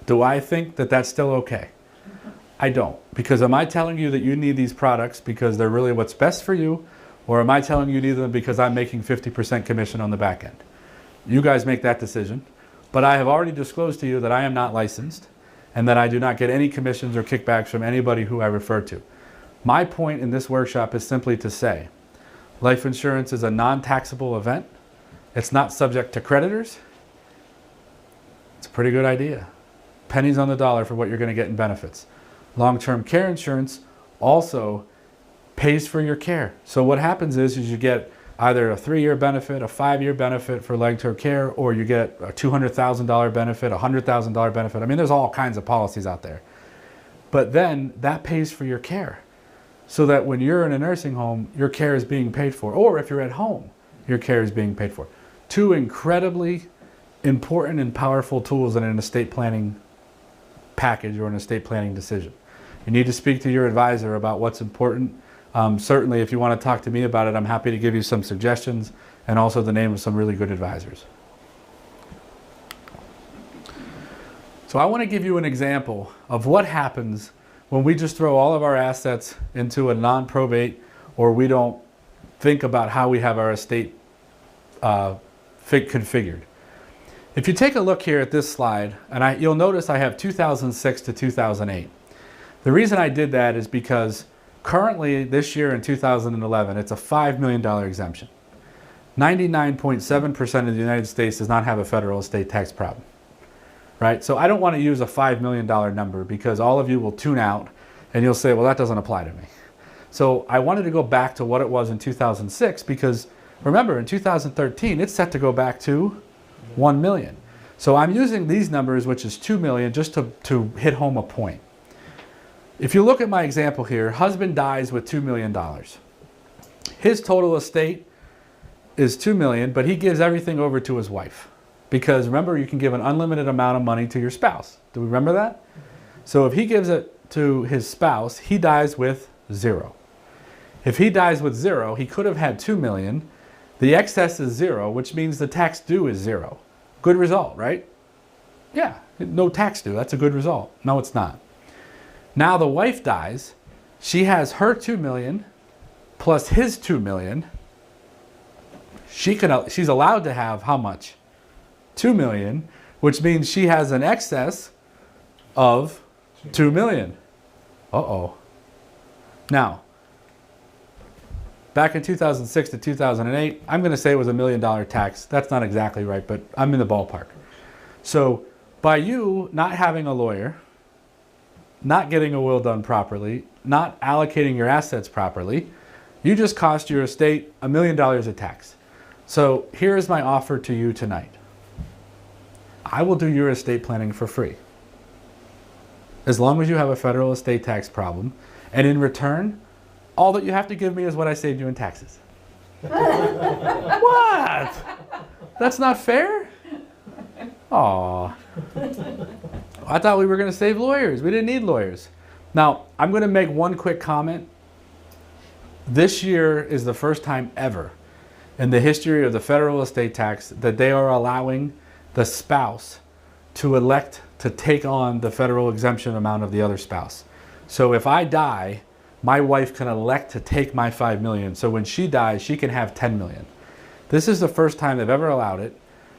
do I think that that's still okay? I don't. Because am I telling you that you need these products because they're really what's best for you? Or am I telling you need them because I'm making 50% commission on the back end? You guys make that decision. But I have already disclosed to you that I am not licensed and that I do not get any commissions or kickbacks from anybody who I refer to. My point in this workshop is simply to say, life insurance is a non-taxable event. It's not subject to creditors. It's a pretty good idea. Pennies on the dollar for what you're going to get in benefits. Long-term care insurance also pays for your care. So what happens is you get either a 3-year benefit, a 5-year benefit for long-term care, or you get a $200,000 benefit, a $100,000 benefit. I mean, there's all kinds of policies out there. But then that pays for your care. So that when you're in a nursing home, your care is being paid for. Or if you're at home, your care is being paid for. Two incredibly important and powerful tools in an estate planning package or an estate planning decision. You need to speak to your advisor about what's important. Certainly, if you want to talk to me about it, I'm happy to give you some suggestions and also the name of some really good advisors. So I want to give you an example of what happens when we just throw all of our assets into a non-probate or we don't think about how we have our estate configured. If you take a look here at this slide, and you'll notice I have 2006 to 2008. The reason I did that is because currently this year in 2011, it's a $5 million exemption. 99.7% of the United States does not have a federal estate tax problem. Right? So I don't want to use a $5 million number because all of you will tune out and you'll say, well, that doesn't apply to me. So I wanted to go back to what it was in 2006 because remember in 2013, it's set to go back to 1 million. So I'm using these numbers, which is 2 million, just to hit home a point. If you look at my example here, husband dies with $2 million. His total estate is 2 million, but he gives everything over to his wife. Because remember, you can give an unlimited amount of money to your spouse. Do we remember that? So if he gives it to his spouse, he dies with 0. If he dies with 0, he could have had 2 million, The excess is 0, which means the tax due is 0. Good result, right? Yeah, no tax due. That's a good result. No, it's not. Now the wife dies. She has her 2 million plus his 2 million. She's allowed to have how much? 2 million, which means she has an excess of 2 million. Uh-oh. Now, back in 2006 to 2008, I'm going to say it was $1 million tax. That's not exactly right, but I'm in the ballpark. So by you not having a lawyer, not getting a will done properly, not allocating your assets properly, you just cost your estate $1 million of tax. So here is my offer to you tonight. I will do your estate planning for free, as long as you have a federal estate tax problem. And in return, all that you have to give me is what I saved you in taxes. What? That's not fair? Aw. I thought we were going to save lawyers. We didn't need lawyers. Now, I'm going to make one quick comment. This year is the first time ever in the history of the federal estate tax that they are allowing the spouse to elect to take on the federal exemption amount of the other spouse. So if I die, my wife can elect to take my 5 million. So when she dies, she can have 10 million. This is the first time they've ever allowed it.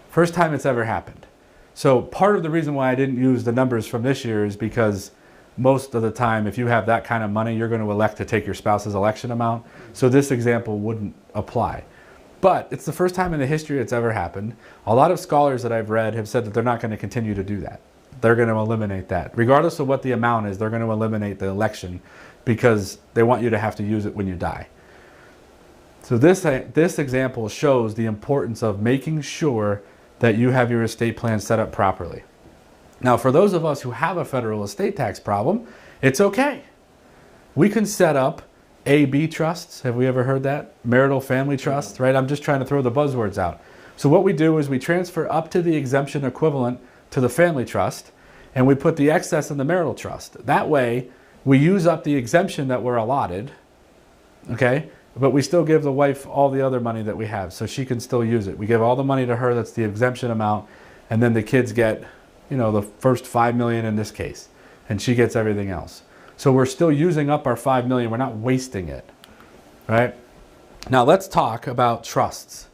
First time it's ever happened. So part of the reason why I didn't use the numbers from this year is because most of the time, if you have that kind of money, you're going to elect to take your spouse's election amount. So this example wouldn't apply. But it's the first time in the history it's ever happened. A lot of scholars that I've read have said that they're not going to continue to do that. They're going to eliminate that. Regardless of what the amount is, they're going to eliminate the election because they want you to have to use it when you die. So this example shows the importance of making sure that you have your estate plan set up properly. Now, for those of us who have a federal estate tax problem, it's okay. We can set up A-B trusts. Have we ever heard that? Marital family trusts, right? I'm just trying to throw the buzzwords out. So what we do is we transfer up to the exemption equivalent to the family trust, and we put the excess in the marital trust. That way, we use up the exemption that we're allotted, okay? But we still give the wife all the other money that we have, so she can still use it. We give all the money to her, that's the exemption amount, and then the kids get, you know, the first 5 million in this case, and she gets everything else. So we're still using up our 5 million, we're not wasting it, right? Now let's talk about trusts.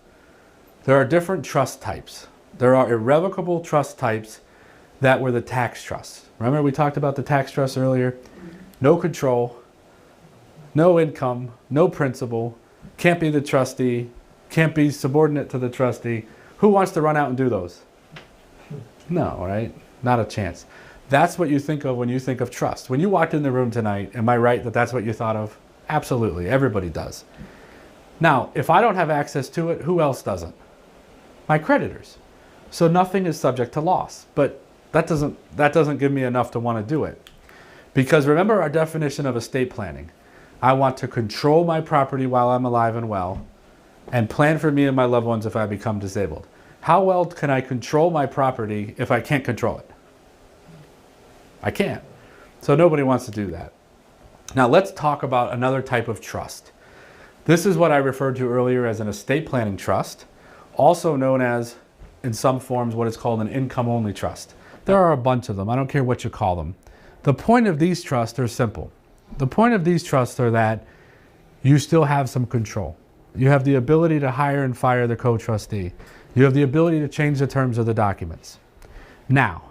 There are different trust types. There are irrevocable trust types that were the tax trusts. Remember we talked about the tax trusts earlier? No control, no income, no principal, can't be the trustee, can't be subordinate to the trustee. Who wants to run out and do those? No, right? Not a chance. That's what you think of when you think of trust. When you walked in the room tonight, am I right that that's what you thought of? Absolutely, everybody does. Now, if I don't have access to it, who else doesn't? My creditors. So nothing is subject to loss, but that doesn't give me enough to want to do it. Because remember our definition of estate planning. I want to control my property while I'm alive and well, and plan for me and my loved ones if I become disabled. How well can I control my property if I can't control it? I can't. So nobody wants to do that. Now let's talk about another type of trust. This is what I referred to earlier as an estate planning trust, also known as, in some forms, what is called an income-only trust. There are a bunch of them. I don't care what you call them. The point of these trusts are simple. The point of these trusts are that you still have some control. You have the ability to hire and fire the co-trustee. You have the ability to change the terms of the documents. Now,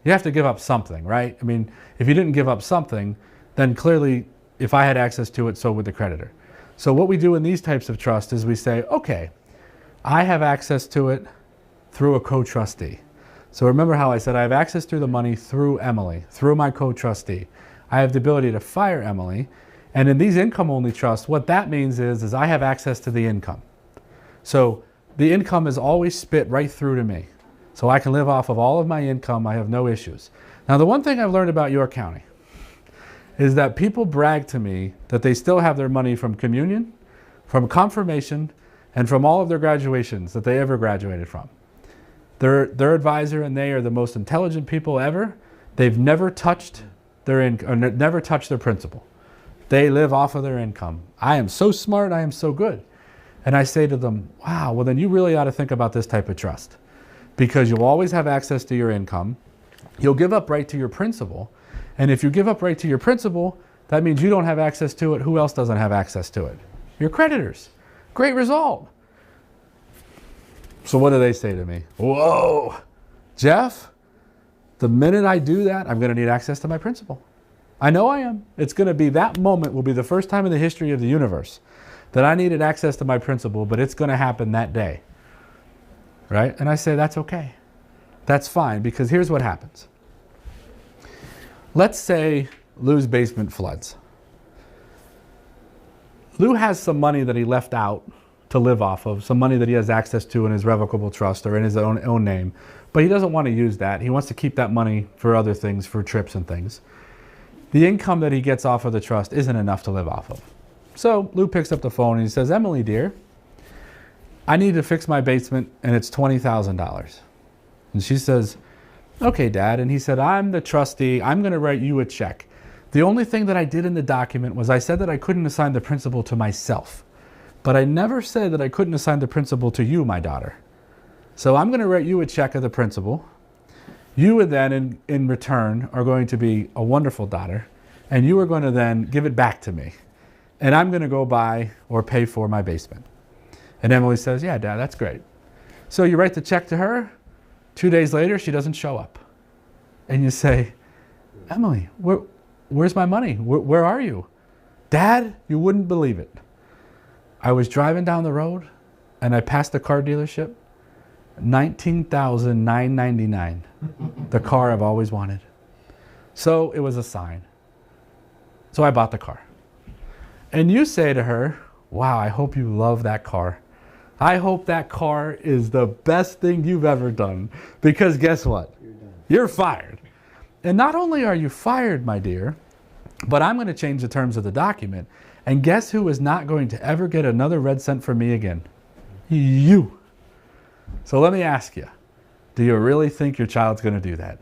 you have to give up something, right? I mean, if you didn't give up something, then clearly, if I had access to it, so would the creditor. So what we do in these types of trusts is we say, okay, I have access to it through a co-trustee. So remember how I said I have access to the money through Emily, through my co-trustee. I have the ability to fire Emily. And in these income-only trusts, what that means is I have access to the income. So the income is always spit right through to me. So I can live off of all of my income. I have no issues. Now, the one thing I've learned about York County is that people brag to me that they still have their money from communion, from confirmation, and from all of their graduations that they ever graduated from. Their advisor and they are the most intelligent people ever. They've never touched never touched their principal. They live off of their income. I am so smart, I am so good. And I say to them, wow, well then you really ought to think about this type of trust, because you'll always have access to your income. You'll give up right to your principal. And if you give up right to your principal, that means you don't have access to it. Who else doesn't have access to it? Your creditors. Great result. So what do they say to me? Whoa, Jeff, the minute I do that, I'm going to need access to my principal. I know I am. It's going to be, that moment will be the first time in the history of the universe that I needed access to my principal, but it's going to happen that day. Right? And I say, that's okay. That's fine, because here's what happens. Let's say Lou's basement floods. Lou has some money that he left out to live off of, some money that he has access to in his revocable trust or in his own name, but he doesn't want to use that. He wants to keep that money for other things, for trips and things. The income that he gets off of the trust isn't enough to live off of. So Lou picks up the phone and he says, Emily, dear, I need to fix my basement and it's $20,000. And she says, okay, Dad. And he said, I'm the trustee. I'm going to write you a check. The only thing that I did in the document was I said that I couldn't assign the principal to myself, but I never said that I couldn't assign the principal to you, my daughter. So I'm going to write you a check of the principal. You would then, in return, are going to be a wonderful daughter, and you are going to then give it back to me. And I'm going to go buy or pay for my basement. And Emily says, yeah, Dad, that's great. So you write the check to her. 2 days later, she doesn't show up. And you say, Emily, where's my money? Where are you? Dad, you wouldn't believe it. I was driving down the road, and I passed the car dealership. $19,999, the car I've always wanted. So it was a sign. So I bought the car. And you say to her, wow, I hope you love that car. I hope that car is the best thing you've ever done. Because guess what? You're fired. And not only are you fired, my dear, but I'm going to change the terms of the document. And guess who is not going to ever get another red cent from me again? You. So let me ask you, do you really think your child's going to do that?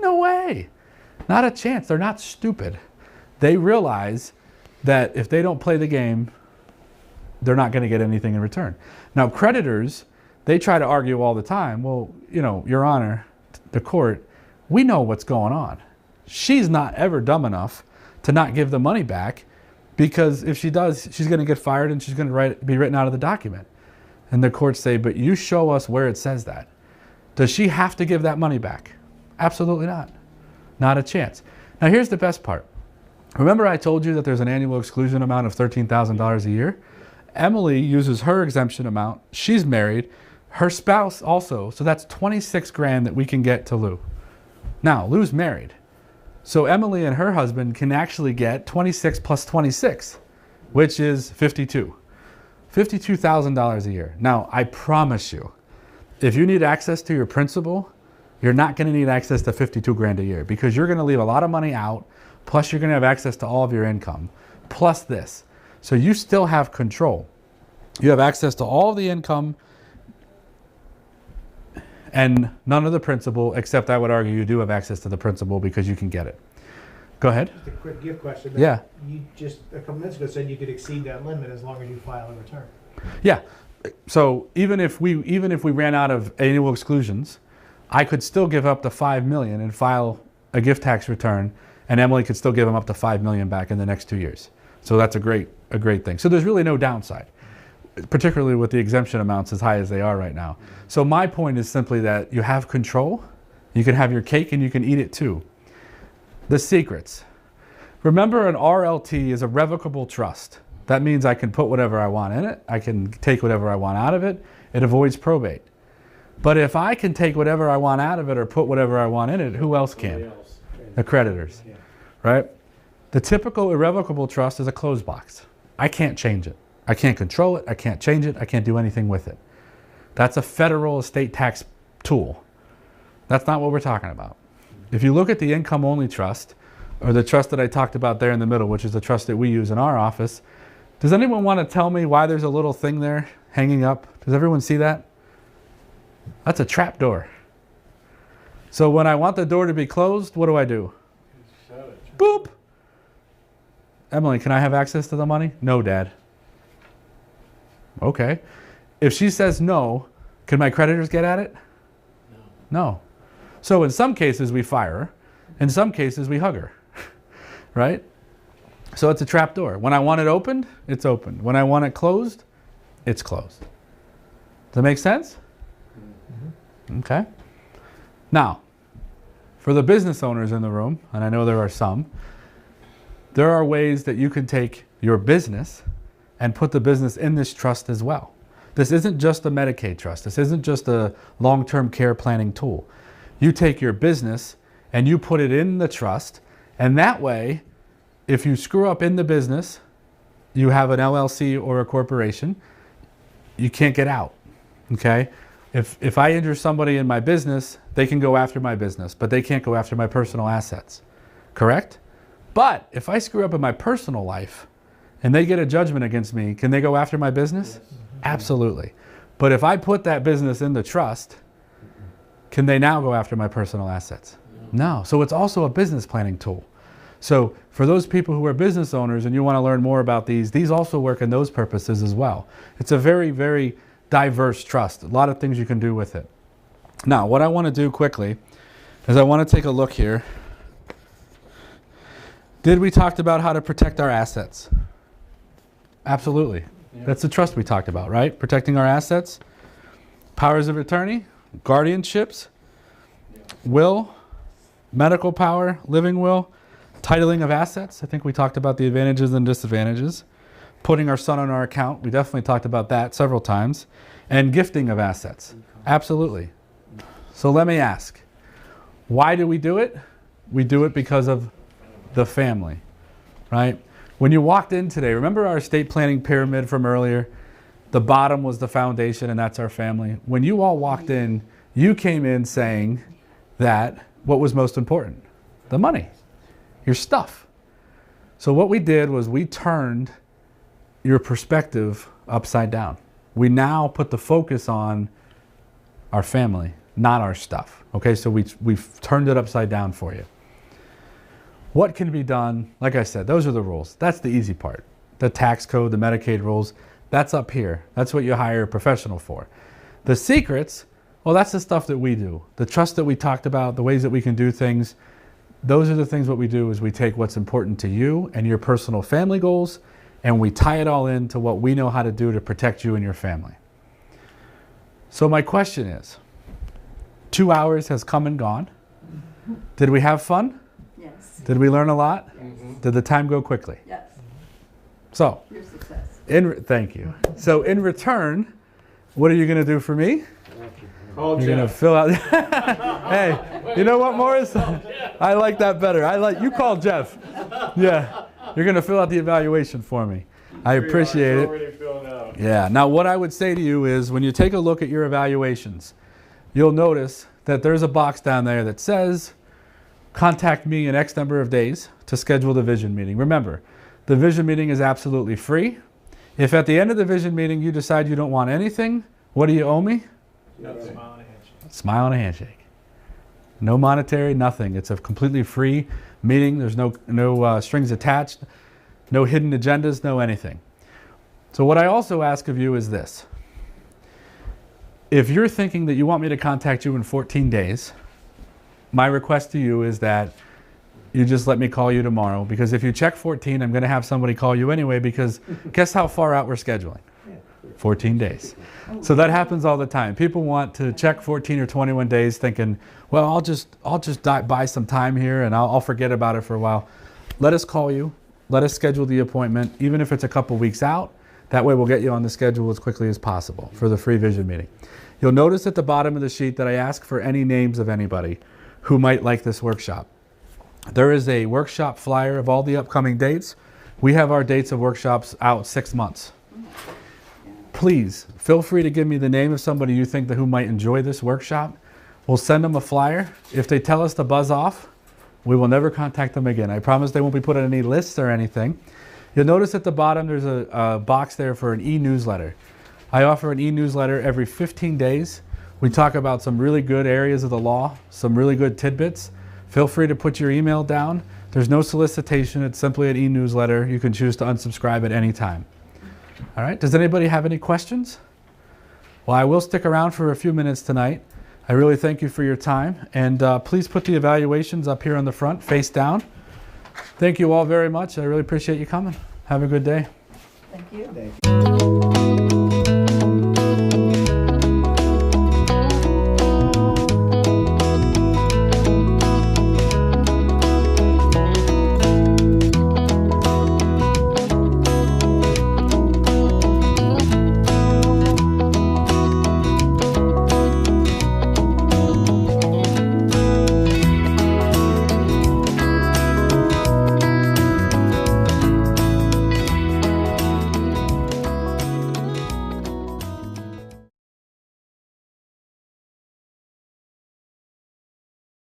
No way. Not a chance. They're not stupid. They realize that if they don't play the game, they're not going to get anything in return. Now, creditors, they try to argue all the time. Well, you know, Your Honor, the court, we know what's going on. She's not ever dumb enough to not give the money back, because if she does, she's going to get fired and she's going to be written out of the document. And the courts say, but you show us where it says that. Does she have to give that money back? Absolutely not. Not a chance. Now, here's the best part. Remember I told you that there's an annual exclusion amount of $13,000 a year? Emily uses her exemption amount. She's married. Her spouse also. So that's 26 grand that we can get to Lou. Now, Lou's married. So Emily and her husband can actually get 26 plus 26, which is 52. $52,000 a year. Now, I promise you, if you need access to your principal, you're not going to need access to 52 grand a year, because you're going to leave a lot of money out, plus you're going to have access to all of your income, plus this. So you still have control. You have access to all of the income and none of the principal, except I would argue you do have access to the principal because you can get it. Go ahead. Just a quick gift question. Yeah. You just a couple minutes ago said you could exceed that limit as long as you file a return. Yeah. So even if we ran out of annual exclusions, I could still give up to $5 million and file a gift tax return, and Emily could still give them up to $5 million back in the next 2 years. So that's a great thing. So there's really no downside, particularly with the exemption amounts as high as they are right now. So my point is simply that you have control. You can have your cake and you can eat it too. The secrets. Remember, an RLT is a revocable trust. That means I can put whatever I want in it. I can take whatever I want out of it. It avoids probate. But if I can take whatever I want out of it or put whatever I want in it, who else can? The creditors, right? The typical irrevocable trust is a closed box. I can't change it. I can't control it. I can't change it. I can't do anything with it. That's a federal estate tax tool. That's not what we're talking about. If you look at the income-only trust, or the trust that I talked about there in the middle, which is the trust that we use in our office, does anyone want to tell me why there's a little thing there hanging up? Does everyone see that? That's a trap door. So when I want the door to be closed, what do? Boop! Emily, can I have access to the money? No, Dad. Okay. If she says no, can my creditors get at it? No. So in some cases we fire her. In some cases we hug her. Right? So it's a trap door. When I want it opened, it's opened. When I want it closed, it's closed. Does that make sense? Okay. Now, for the business owners in the room, and I know there are some, there are ways that you can take your business and put the business in this trust as well. This isn't just a Medicaid trust. This isn't just a long-term care planning tool. You take your business and you put it in the trust, and that way, if you screw up in the business, you have an LLC or a corporation, you can't get out, okay? If I injure somebody in my business, they can go after my business, but they can't go after my personal assets, correct? But if I screw up in my personal life and they get a judgment against me, can they go after my business? Yes. Absolutely. But if I put that business in the trust, can they now go after my personal assets? No. So it's also a business planning tool. So for those people who are business owners and you want to learn more about these also work in those purposes as well. It's a very, very diverse trust. A lot of things you can do with it. Now, what I want to do quickly is I want to take a look here. Did we talk about how to protect our assets? Absolutely. Yeah. That's the trust we talked about, right? Protecting our assets, powers of attorney, guardianships, will, medical power, living will, titling of assets. I think we talked about the advantages and disadvantages. Putting our son on our account. We definitely talked about that several times. And gifting of assets. Absolutely. So let me ask, why do we do it? We do it because of the family, right? When you walked in today, remember our estate planning pyramid from earlier? The bottom was the foundation, and that's our family. When you all walked in, you came in saying that what was most important? The money, your stuff. So what we did was we turned your perspective upside down. We now put the focus on our family, not our stuff. Okay, so we've turned it upside down for you. What can be done? Like I said, those are the rules. That's the easy part. The tax code, the Medicaid rules, that's up here. That's what you hire a professional for. The secrets, well, that's the stuff that we do. The trust that we talked about, the ways that we can do things, those are the things what we do is we take what's important to you and your personal family goals, and we tie it all into what we know how to do to protect you and your family. So my question is, 2 hours has come and gone. Did we have fun? Yes. Did we learn a lot? Yes. Did the time go quickly? Yes. So, Your success. thank you. So in return, what are you going to do for me? Call You're going to Jeff. fill out. Hey, you know what, Morris? I like that better. You call Jeff. Yeah. You're going to fill out the evaluation for me. I appreciate it. Already filled out. Yeah. Now, what I would say to you is when you take a look at your evaluations, you'll notice that there's a box down there that says, contact me in X number of days to schedule the vision meeting. Remember, the vision meeting is absolutely free. If at the end of the vision meeting you decide you don't want anything, what do you owe me? Nothing. Smile and a handshake. Smile and a handshake. No monetary, nothing. It's a completely free meeting. There's no strings attached, no hidden agendas, no anything. So what I also ask of you is this. If you're thinking that you want me to contact you in 14 days, my request to you is that you just let me call you tomorrow, because if you check 14, I'm going to have somebody call you anyway, because guess how far out we're scheduling? 14 days. So that happens all the time. People want to check 14 or 21 days thinking, well, I'll just buy some time here and I'll forget about it for a while. Let us call you. Let us schedule the appointment, even if it's a couple weeks out. That way we'll get you on the schedule as quickly as possible for the free vision meeting. You'll notice at the bottom of the sheet that I ask for any names of anybody who might like this workshop. There is a workshop flyer of all the upcoming dates. We have our dates of workshops out 6 months. Please feel free to give me the name of somebody you think who might enjoy this workshop. We'll send them a flyer. If they tell us to buzz off, we will never contact them again. I promise they won't be put on any lists or anything. You'll notice at the bottom there's a box there for an e-newsletter. I offer an e-newsletter every 15 days. We talk about some really good areas of the law, some really good tidbits. Feel free to put your email down. There's no solicitation. It's simply an e-newsletter. You can choose to unsubscribe at any time. All right, does anybody have any questions? Well, I will stick around for a few minutes tonight. I really thank you for your time, and please put the evaluations up here on the front, face down. Thank you all very much. I really appreciate you coming. Have a good day. Thank you. Thank you.